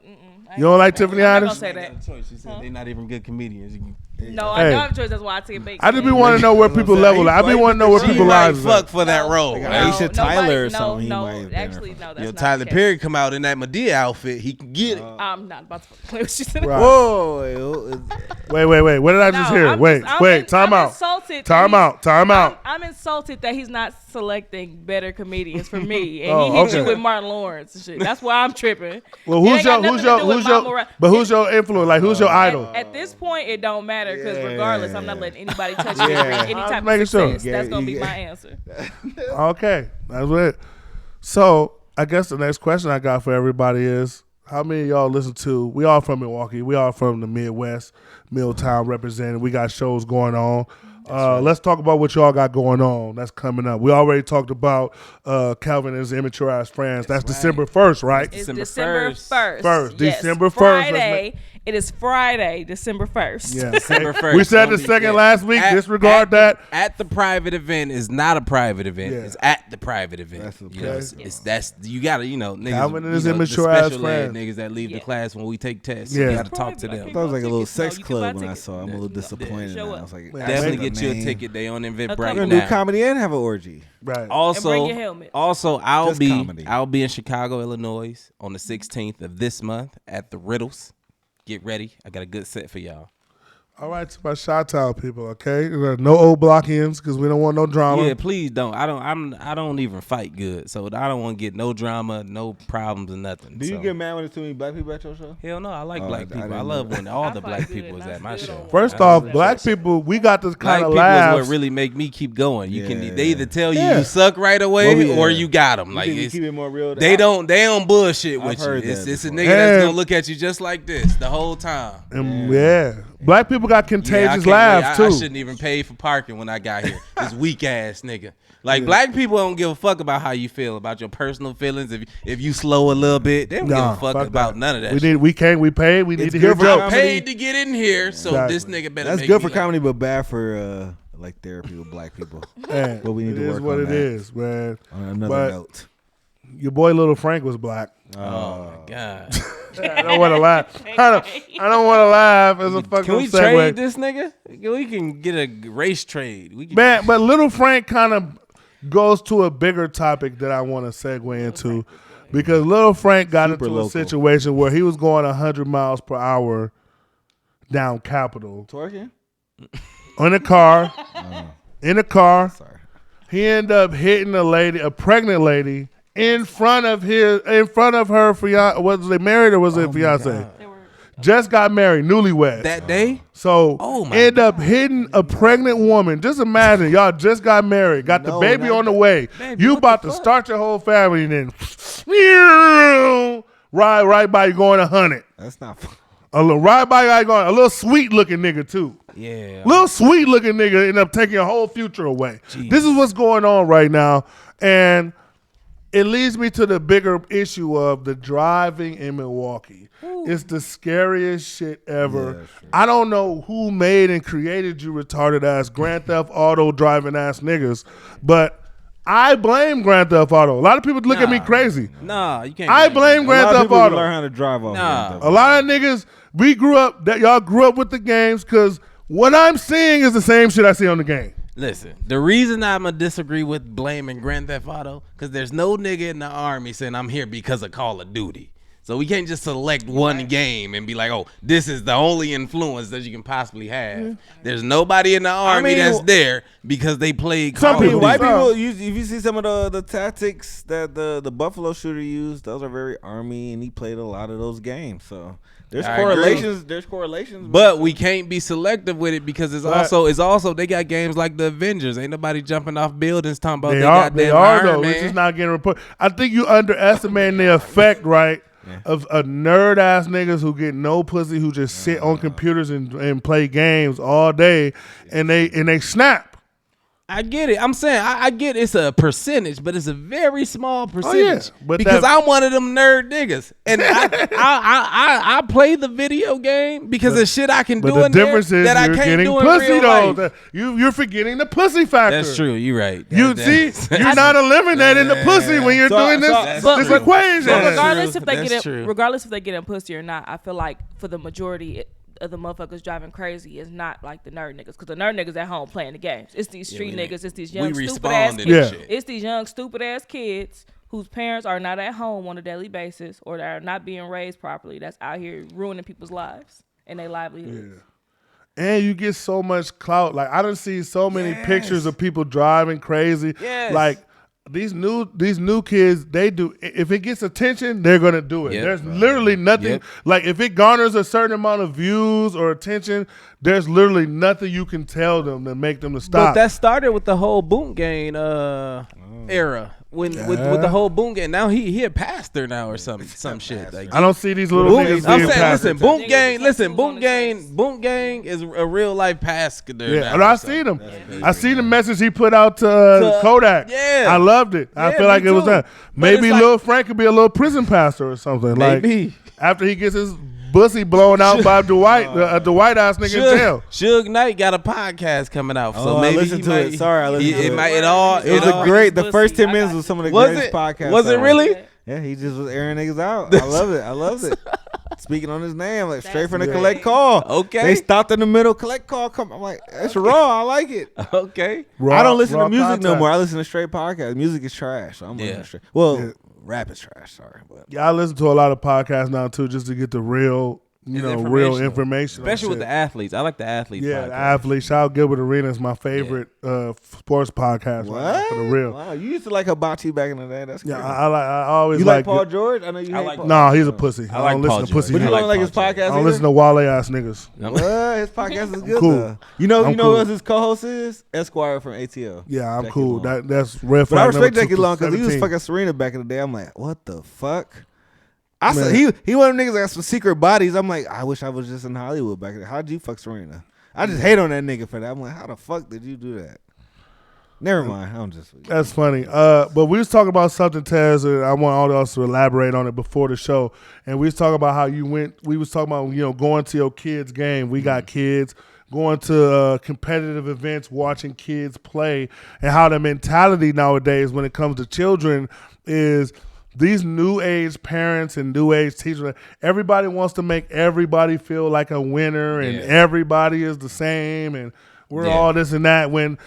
You don't like Tiffany I'm not Haddish? gonna say that. She said they're not even good comedians. No, Hey. I don't have a choice. That's why I take a bait. I just be wanting to know where people level. I be wanting to know where She people might lives. fuck At. for that role. Like man. Aisha Tyler or something, he No, might have been actually, there. no, that's Yo, not Tyler the case. Perry come out in that Madea outfit. He can get it. I'm not about to play what she said. Right. Whoa. Wait. What did I just hear? Wait. Time out. Insulted Time out. Time out. I'm insulted that he's not selecting better comedians for me, and Oh, he hit okay. you with Martin Lawrence and shit. That's why I'm tripping. Well, It who's ain't got nothing to do with Mama Ra- who's your influence? Like, who's your idol? At this point, it don't matter because Yeah. regardless, I'm not letting anybody touch me Yeah. or bring any I'm type making of sure. success. Yeah, That's gonna be you- my answer. Okay, that's it. So, I guess the next question I got for everybody is, how many of y'all listen to? We all from Milwaukee. We all from the Midwest, Milltown represented. We got shows going on. Let's talk about what y'all got going on. That's coming up. We already talked about Calvin and his immature ass friends. That's December 1st, right? It's December December 1st. First, Yes, December 1st. Friday. It is Friday, December 1st. Yeah. December 1st. We said the Don't be- second yeah. last week. At- Disregard at that. the- At the private event is not a private event. Yeah. It's at the private event. That's You know, okay. it's that's you gotta niggas. Calvin and his you know, the immature ass special ed friends. niggas that leave the Yeah. class when we take tests. Yeah. You gotta talk to them. I thought it was like a little Tickets. No, sex you can buy club when I tickets. saw it. I'm a little disappointed Show now. up. I was like, Definitely that's get you a name. ticket. They on A Eventbrite couple. We're gonna do now. comedy and have an orgy. Right. Also, bring your helmet. also Just comedy. I'll be in Chicago, Illinois on the 16th of this month at the Riddles. Get ready. I got a good set for y'all. All right, to my Chi-Town people, okay? No old blockians because we don't want no drama. Yeah, please don't. I don't even fight good, so I don't want to get no drama, no problems, or nothing. Do you so. get mad when it's too many black people at your show? Hell no, I like Oh, I black people. I didn't love know. when all I the fight black good people and was I at my still show. don't First I off, love black that shit. people, we got this Black kind of people is laughs. what really make me keep going. You can Yeah. they either tell you Yeah. you suck right away Well, yeah. or you got them. Like You think it's, keep it more real. they don't bullshit I've with you. heard It's that a before. nigga that's Yeah. gonna look at you just like this the whole time. Yeah. Black people got Yeah, I contagious can't wait. laughs too. I shouldn't even pay for parking when I got here. This weak ass nigga. Like black people don't give a fuck about how you feel, about your personal feelings. If you slow a little bit, they don't give a fuck about none of that. We shit. we paid. We need It's to hear good for jokes. comedy. Paid to get in here, so Exactly. this nigga better. That's make good me for laugh. comedy, but bad for like therapy with black people. Man, But we need it to is work what on it that. is, man. On another But- note. Your boy Little Frank was black. Oh my god! I don't want to laugh. I don't want to laugh as a fucking Can we segue. trade this nigga? We can get a race trade. We can. Man, but Little Frank kind of goes to a bigger topic that I want to segue into because Little Frank got Super into local. a situation where he was going 100 miles per hour down Capitol Twerking? in a car. In a car, Sorry. he ended up hitting a pregnant lady in front of her fiance. Was they married or was it fiance? Just got married, newlyweds. that day. So Oh my end up hitting a pregnant woman. Just imagine, y'all just got married, got the No, baby not on the that. way. Baby, You what about the to fuck? start your whole family and then right by you going 100. That's not fun. A little right by you going a little sweet looking nigga too. Yeah. Little sweet looking nigga end up taking your whole future away. This is what's going on right now, and it leads me to the bigger issue of the driving in Milwaukee. It's the scariest shit ever. that's true. I don't know who made and created you retarded ass Grand Theft Auto driving ass niggas, but I blame Grand Theft Auto. A lot of people look at me Nah. crazy. Nah, you can't. I blame A Grand lot of Theft people Auto. learn how to drive off. Nah. Grand Theft A lot of niggas, y'all grew up with the games because what I'm seeing is the same shit I see on the game. Listen, the reason I'm gonna disagree with blaming Grand Theft Auto because there's no nigga in the army saying I'm here because of Call of Duty. So we can't just select one game and be like, oh, this is the only influence that you can possibly have. There's nobody in the army mean, that's there because they played Some Call I of mean, people Duty. white do. people, if you see some of the tactics that the Buffalo shooter used, those are very army, and he played a lot of those games. So there's I correlations. agree. There's correlations. But we can't be selective with it because it's also they got games like the Avengers. Ain't nobody jumping off buildings talking about They they are goddamn though. Iron It's Man. just not getting reported. I think you underestimating the effect, right, of a nerd ass niggas who get no pussy, who just sit on computers and play games all day, and they snap. I get it. I'm saying I get it's a percentage, but it's a very small percentage. but because that- I'm one of them nerd niggas, and I play the video game because of shit I can But do the in there difference is that I you're can't getting do in pussy real though. life. You're forgetting the pussy factor. That's true. You're right. You see, you're not eliminating the pussy when you're So- doing this so- this but- equation. But That's regardless true. if they That's get true. in, regardless if they get in pussy or not, I feel like for the majority of the motherfuckers driving crazy is not like the nerd niggas, because the nerd niggas at home playing the games. It's these street we- niggas. It's these we young stupid respond ass to kids. this shit. It's these young stupid ass kids whose parents are not at home on a daily basis or that are not being raised properly. That's out here ruining people's lives and their livelihoods. And you get so much clout. Like I done see so many pictures of people driving crazy. Yes. Like these new kids, they do. If it gets attention, they're gonna do it. Yep. There's literally nothing. Yep. Like if it garners a certain amount of views or attention, there's literally nothing you can tell them to make them to But stop. that started with the whole boom game era. With the whole boom game. Now he a pastor now or some shit. Like, I don't see these little Boom, niggas I'm being saying, pastors. listen, boom Niggas gang, with listen, tattoos on boom their gang, face. boom gang is a real life pastor. Yeah, now and I or seen something. him. I seen the message he put out to Kodak. yeah. I loved it. I Yeah, feel like me it was too. that. But Maybe it's like- Lil Frank could be a little prison pastor or something. Maybe. Like after he gets his bussy blown out by Dwight, the white ass nigga in jail. Suge Knight got a podcast coming out, so Oh, I maybe listened he to it. might- Sorry, I listened to it. Might, it all. It was it all- a great. The Pussy, first 10 I minutes got was some of the Was greatest it? podcasts. Was it ever. really? Yeah, he just was airing niggas out. I love it. I loved it. Speaking on his name, like straight That's from the great. collect call. Okay. They stopped in the middle, collect call. Come, I'm like, that's raw. I like it. Okay. I don't listen Raw to music no content. more. I listen to straight podcasts. Music is trash. So I'm listening to straight. Well, rap is trash. Sorry, but Yeah, I listen to a lot of podcasts now too, just to get the real, It's real informational. information. on Especially with shit. the athletes. I like the athletes. Yeah, the podcast. athlete. Shout out Gilbert Arena is my favorite sports podcast. what? Right now, for the real. Wow, you used to like Hibachi back in the day. That's Yeah, crazy. I always You like Paul Good- George? I know you. I hate like- Paul. No, he's a pussy. I, like don't listen Paul to pussy. But you I don't like like his Paul George. podcast? I don't listen to Wale ass niggas. What? His podcast is good. cool. Though. You know I'm who cool. else his co-host is? Esquire from ATL. Yeah, I'm Jackie cool. Long. That's red But I flag. respect number Jackie Long because he was 17. fucking Serena back in the day. I'm like, what the fuck? I said he one of them niggas that got some secret bodies. I'm like, I wish I was just in Hollywood back then. How'd you fuck Serena? I just hate on that nigga for that. I'm like, how the fuck did you do that? Never mind. I'm just. That's funny. But we was talking about something, Taz, and I want all of us to elaborate on it before the show. And we was talking about how you went. We was talking about going to your kids' game. We got kids going to competitive events, watching kids play, and how the mentality nowadays when it comes to children is these new age parents and new age teachers. Everybody wants to make everybody feel like a winner, and everybody is the same, and we're all this and that. When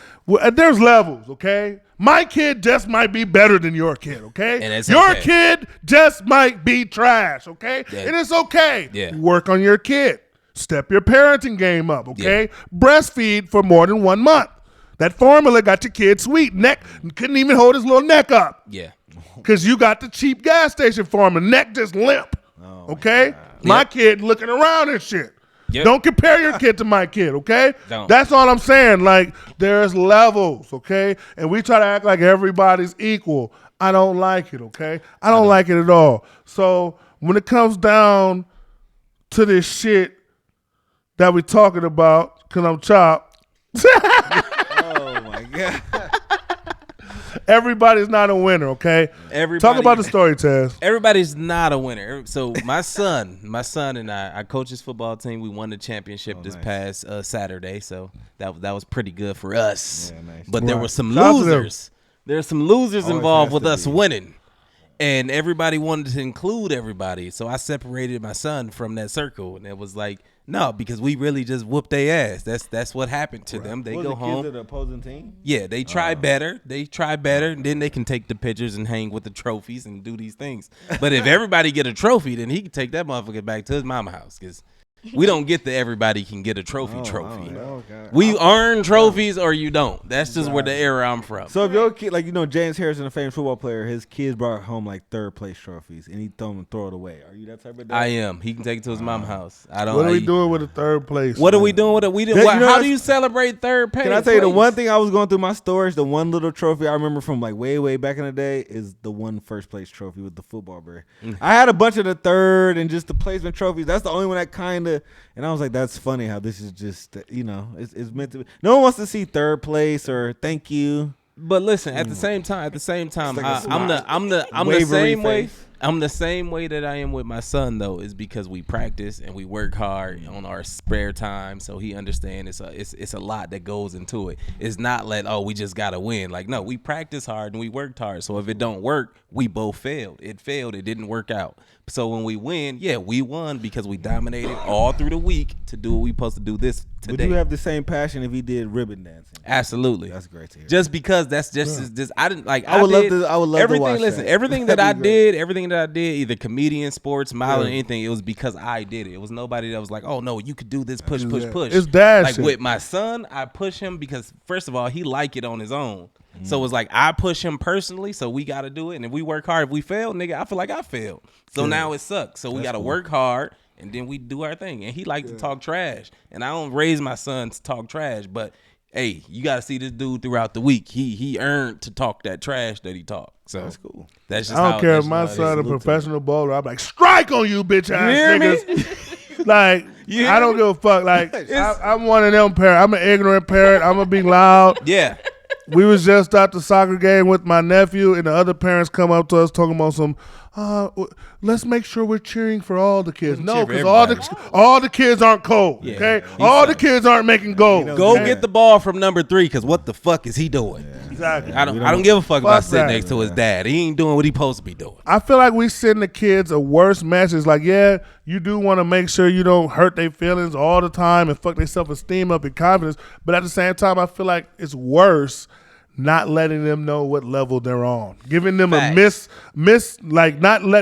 there's levels, okay? My kid just might be better than your kid, okay? And it's your kid just might be trash, okay? Yeah. And it's okay. Yeah. Work on your kid. Step your parenting game up, okay? Breastfeed for more than 1 month. That formula got your kid sweet. Neck couldn't even hold his little neck up. Yeah. Because you got the cheap gas station formula. Neck just limp, okay? My kid looking around and shit. Yep. Don't compare your kid to my kid, okay? Don't. That's all I'm saying. Like, there's levels, okay? And we try to act like everybody's equal. I don't like it, okay? I don't like it at all. So when it comes down to this shit that we're talking about, because I'm chopped, Oh my god. everybody's not a winner, okay? Talk about the story, Taz. Everybody's not a winner. So my son and I coach his football team. We won the championship this past Saturday, so that was pretty good for us. Yeah, nice. But there were some Shout out to them. losers. There's some losers Always involved has with to us be. winning. And everybody wanted to include everybody. So I separated my son from that circle. And it was like, no, because we really just whooped their ass. That's what happened to them. They What, go the home. kids of the opposing team? Yeah, they try better. They try better, and then they can take the pictures and hang with the trophies and do these things. But if everybody get a trophy, then he can take that motherfucker back to his mama house because we don't get the everybody can get a trophy. Oh, God. We earn trophies or you don't. That's just where the era I'm from. So if your kid, like James Harrison, a famous football player, his kids brought home like third place trophies, and he throw it away. Are you that type of dad? I am. He can take it to his mama house. I don't. What are we doing with the third place? What are we doing with it? We did. You know How that's- do you celebrate third place? Can I tell you the one thing I was going through my storage, the one little trophy I remember from like way back in the day is the one first place trophy with the football bird. I had a bunch of the third and just the placement trophies. That's the only one that kind of, and I was like, that's funny how this is just, it's meant to be. No one wants to see third place or thank you. But listen, at the same time, like a I'm the wavery same way. face. I'm the same way that I am with my son though, is because we practice and we work hard on our spare time, so he understands it's a lot that goes into it. It's not like, oh, we just gotta win. Like, no, we practice hard and we worked hard. So if it don't work, we both failed. It failed. It didn't work out. So when we win, yeah, we won because we dominated all through the week to do what we supposed to do this today. Would you have the same passion if he did ribbon dancing? Absolutely. That's great to hear. Just because that's just I didn't like. I would love did to everything. watch Listen, that. everything that That'd I be great. did, everything that I did, either comedian, sports, modeling, anything, it was because I did it. It was nobody that was like, oh no, you could do this, push. It's dad Like shit. with my son, I push him because first of all, he like it on his own. So it's like I push him personally, so we got to do it. And if we work hard, if we fail, nigga, I feel like I failed. So now it sucks. So we got to work hard, and then we do our thing. And he likes to talk trash, and I don't raise my son to talk trash, but hey, you got to see this dude throughout the week. He earned to talk that trash that he talked. So That's cool. That's just I don't care if that's my just how it son a is. professional bowler. I'm like, strike on you, bitch ass hear me? niggas. Like, You I don't hear give a fuck. Like, I'm one of them parents. I'm an ignorant parent. I'm gonna be loud. Yeah. We was just at the soccer game with my nephew, and the other parents come up to us talking about some. Let's make sure we're cheering for all the kids. No, cheer for because all the kids aren't cold. Yeah, Okay, he's all the kids aren't making goals. Go okay? get the ball from number 3, because what the fuck is he doing? Exactly. I don't give a fuck about Fuck sitting that. next to his dad. He ain't doing what he supposed to be doing. I feel like we send the kids a worse message. Like, yeah, you do want to make sure you don't hurt their feelings all the time and fuck their self-esteem up and confidence. But at the same time, I feel like it's worse not letting them know what level they're on, giving them Facts.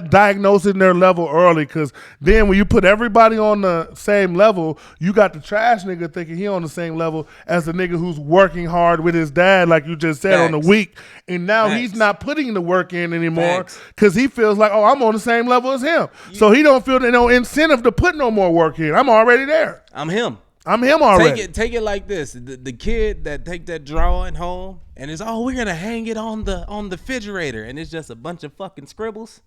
diagnosing their level early. Because then when you put everybody on the same level, you got the trash nigga thinking he on the same level as the nigga who's working hard with his dad, like you just said, on the Facts. week. And now he's Facts. not putting the work in anymore Facts. because he feels like, oh, I'm on the same level as him. So he don't feel no incentive to put no more work in. I'm already there. I'm him. I'm him already. Take it like this. The kid that take that drawing home and is, oh, we're gonna hang it on the refrigerator, and it's just a bunch of fucking scribbles.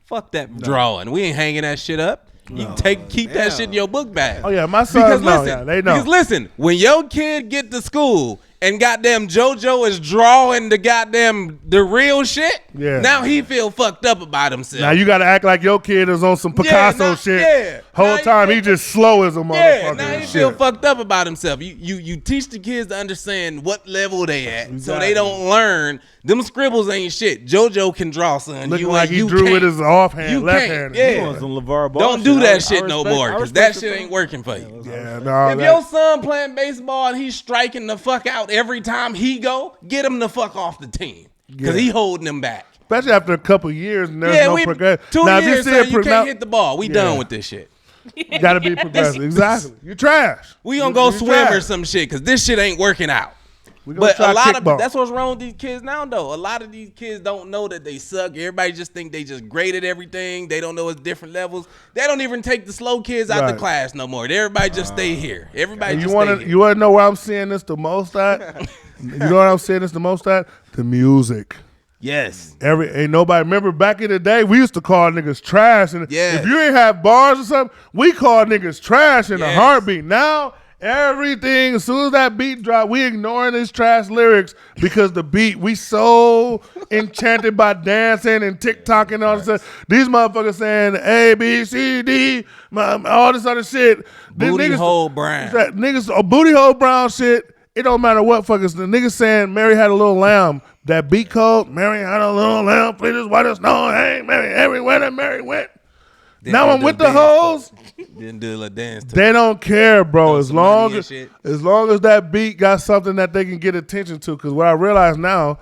Fuck that drawing. We ain't hanging that shit up. You keep that shit in your book bag. Oh yeah, my sons know. Yeah, they know. Because listen, when your kid get to school and goddamn JoJo is drawing the real shit, now he feel fucked up about himself. Now you gotta act like your kid is on some Picasso shit. Yeah. Whole time he just slow as a motherfucker. Yeah, now he feel fucked up about himself. You teach the kids to understand what level they at, so they don't learn. Them scribbles ain't shit. JoJo can draw, son. Looking like he drew with his offhand, left hand. Yeah. Don't do that shit no more, because that shit ain't working for you. If your son playing baseball and he's striking the fuck out every time he go, get him the fuck off the team, because he holding them back. Especially after a couple years and there's no progression. 2 years, you can't hit the ball. We done with this shit. You gotta be progressive. Exactly. You trash. We gonna go swim or some shit, because this shit ain't working out. But a lot of that's what's wrong with these kids now, though. A lot of these kids don't know that they suck. Everybody just think they just great at everything. They don't know it's different levels. They don't even take the slow kids out the class no more. Everybody just stay here. Everybody just stay here. You wanna know where I'm seeing this the most at? You know what I'm seeing this the most at? The music. Yes. Ain't nobody remember back in the day we used to call niggas trash, and if you ain't have bars or something, we called niggas trash in a heartbeat. Now everything, as soon as that beat drop, we ignoring his trash lyrics because the beat, we so enchanted by dancing and TikTok and all this stuff. These motherfuckers saying A, B, C, D, all this other shit. Booty hole brown. Niggas, booty hole brown shit. It don't matter what fuckers. The niggas saying Mary had a little lamb. That beat code, Mary had a little lamb, please just white as snow. Hey, Mary, everywhere that Mary went. Now I'm with the hoes. Didn't do a little dance. They don't care, bro. As long as that beat got something that they can get attention to. Because what I realize now,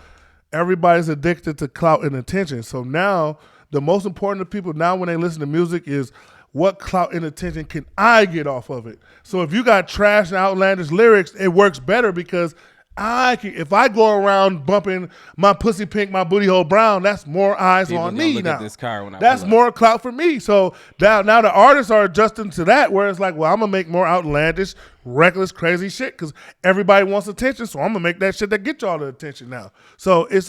everybody's addicted to clout and attention. So now the most important to people now when they listen to music is what clout and attention can I get off of it? So if you got trash and outlandish lyrics, it works better because if I go around bumping my pussy pink, my booty hole brown, that's more eyes people on me now. That's more clout for me. So now the artists are adjusting to that, where it's like, well, I'm gonna make more outlandish, reckless, crazy shit because everybody wants attention. So I'm gonna make that shit that get y'all the attention now. So it's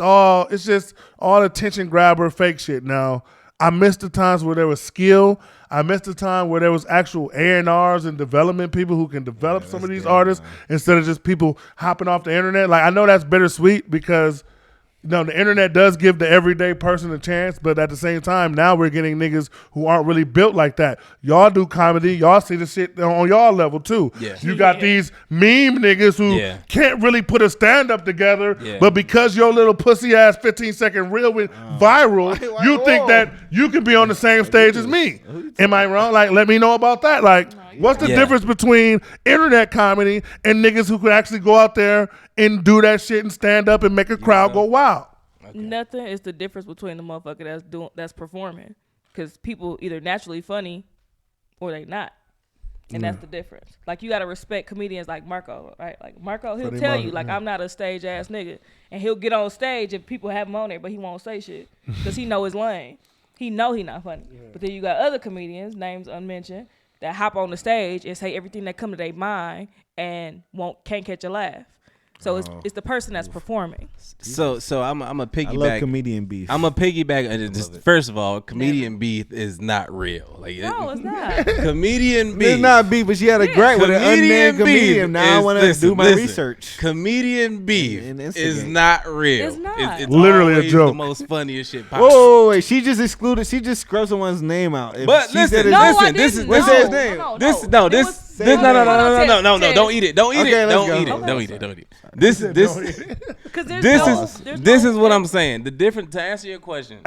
just all attention grabber, fake shit now. I missed the times where there was skill. I missed the time where there was actual A&Rs and development people who can develop some of these artists instead of just people hopping off the internet. Like, I know that's bittersweet because, the internet does give the everyday person a chance, but at the same time, now we're getting niggas who aren't really built like that. Y'all do comedy. Y'all see the shit on y'all level, too. Yeah. You got these meme niggas who can't really put a stand-up together, but because your little pussy-ass 15-second reel went viral, you think that you can be on the same stage as me. Am I wrong? Like, let me know about that. Like, what's the difference between internet comedy and niggas who could actually go out there and do that shit and stand up and make a crowd go wild? Okay. Nothing is the difference between the motherfucker that's performing, because people either naturally funny or they not, and that's the difference. Like, you gotta respect comedians like Marco, right? Like Marco, he'll tell you like, I'm not a stage ass nigga, and he'll get on stage if people have him on there, but he won't say shit because he know his lane. He know he not funny. But then you got other comedians, names unmentioned, that hop on the stage and say everything that come to their mind and can't catch a laugh. So it's the person that's performing. So I'm a piggyback. I love comedian beef. I'm a piggyback. First of all, comedian beef is not real. Like, no, it's not. Comedian beef. It's not beef, but she had a great with an unnamed comedian. Now I want to do my research. Comedian beef is not real. It's not. It's literally a joke. The most funniest shit possible. Whoa, wait. She just scrubbed someone's name out. But listen, this is what's his name? No, don't eat it. Don't eat it. This is what I'm saying. To answer your question,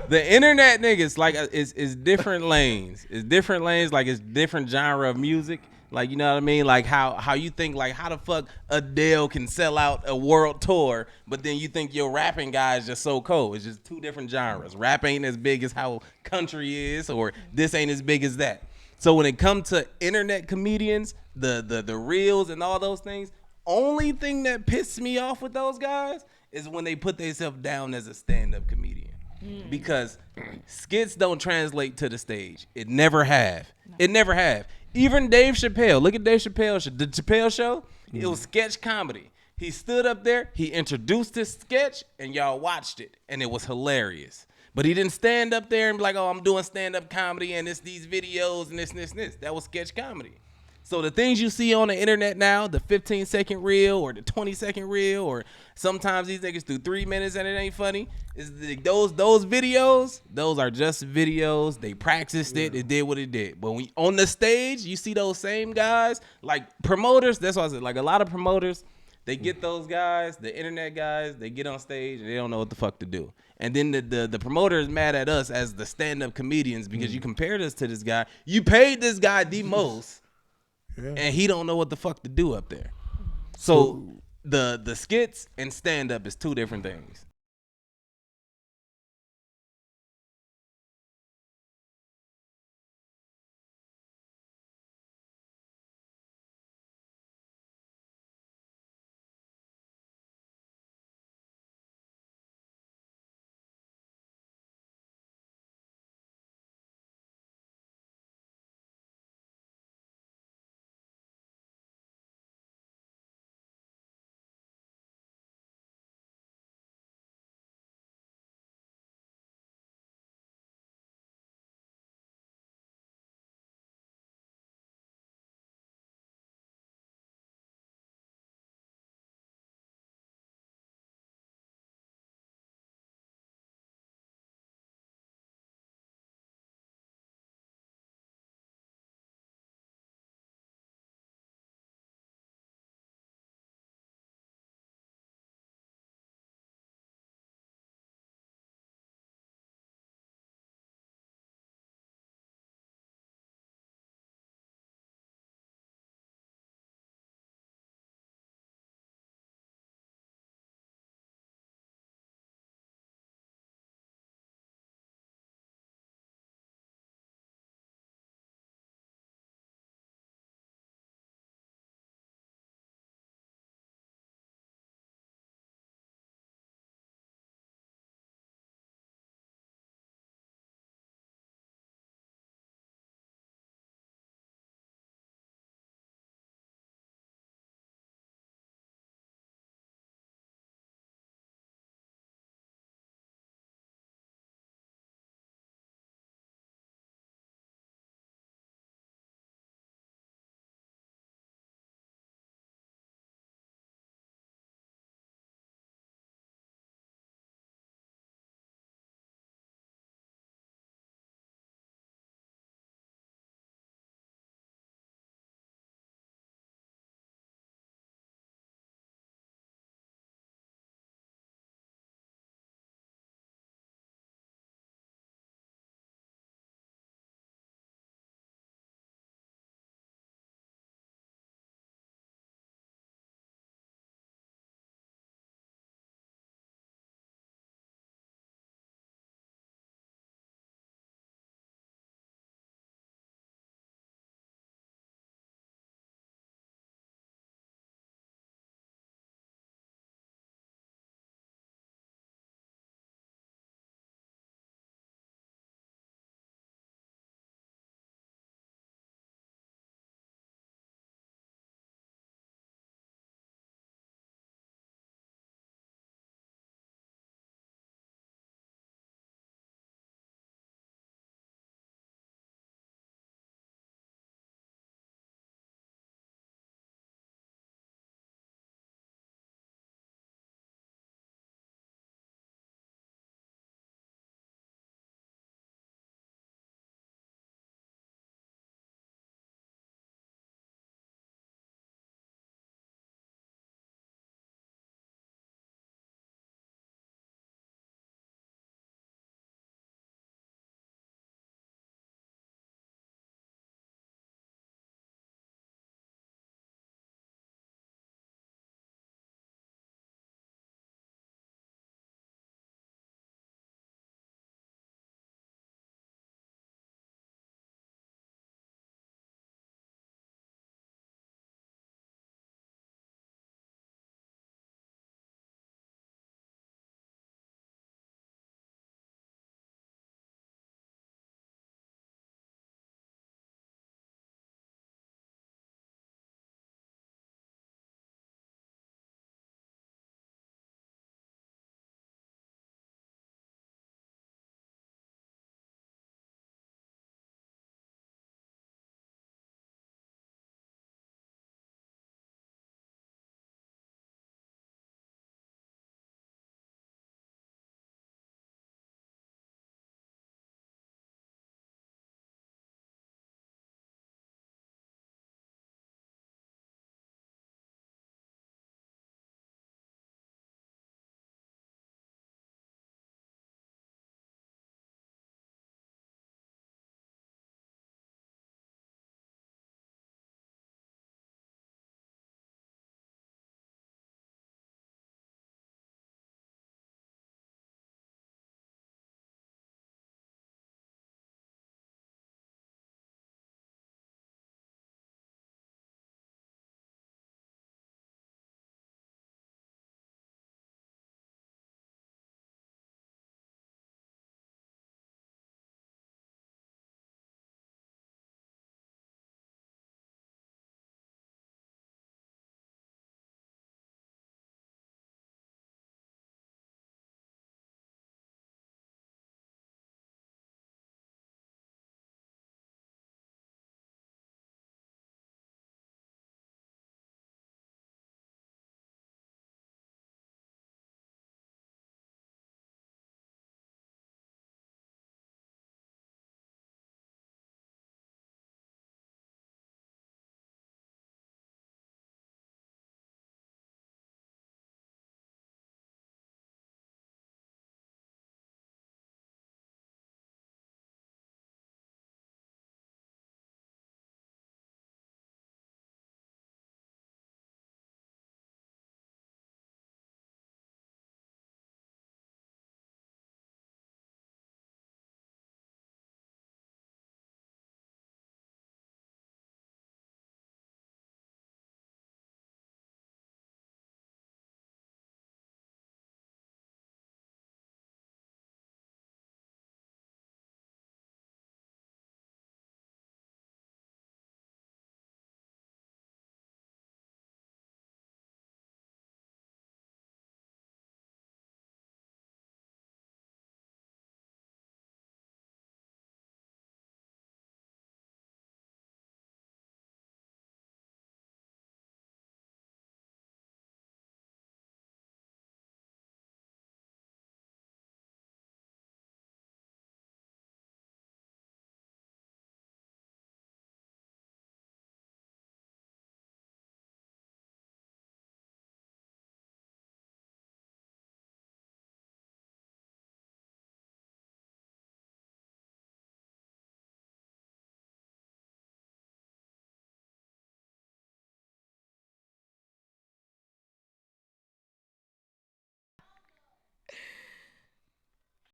the internet niggas like is different lanes. It's different lanes. Like, it's different genre of music. Like, you know what I mean? Like how you think, like, how the fuck Adele can sell out a world tour, but then you think your rapping guy is just so cold. It's just two different genres. Rap ain't as big as how country is, or this ain't as big as that. So when it comes to internet comedians, the reels and all those things, only thing that pisses me off with those guys is when they put themselves down as a stand-up comedian. Because skits don't translate to the stage. It never have. It never have. Even Dave Chappelle. Look at Dave Chappelle. The Chappelle Show, it was sketch comedy. He stood up there, he introduced his sketch, and y'all watched it, and it was hilarious. But he didn't stand up there and be like, oh, I'm doing stand-up comedy, and it's these videos, and this. That was sketch comedy. So the things you see on the internet now, the 15-second reel or the 20-second reel, or sometimes these niggas do 3 minutes and it ain't funny, is those videos, those are just videos. They practiced it. It did what it did. But when on the stage, you see those same guys, like promoters, that's what I said, like a lot of promoters, they get those guys, the internet guys, they get on stage and they don't know what the fuck to do. And then the promoter is mad at us as the stand-up comedians because you compared us to this guy. You paid this guy the most. Yeah. And he don't know what the fuck to do up there. So the skits and stand up is two different things.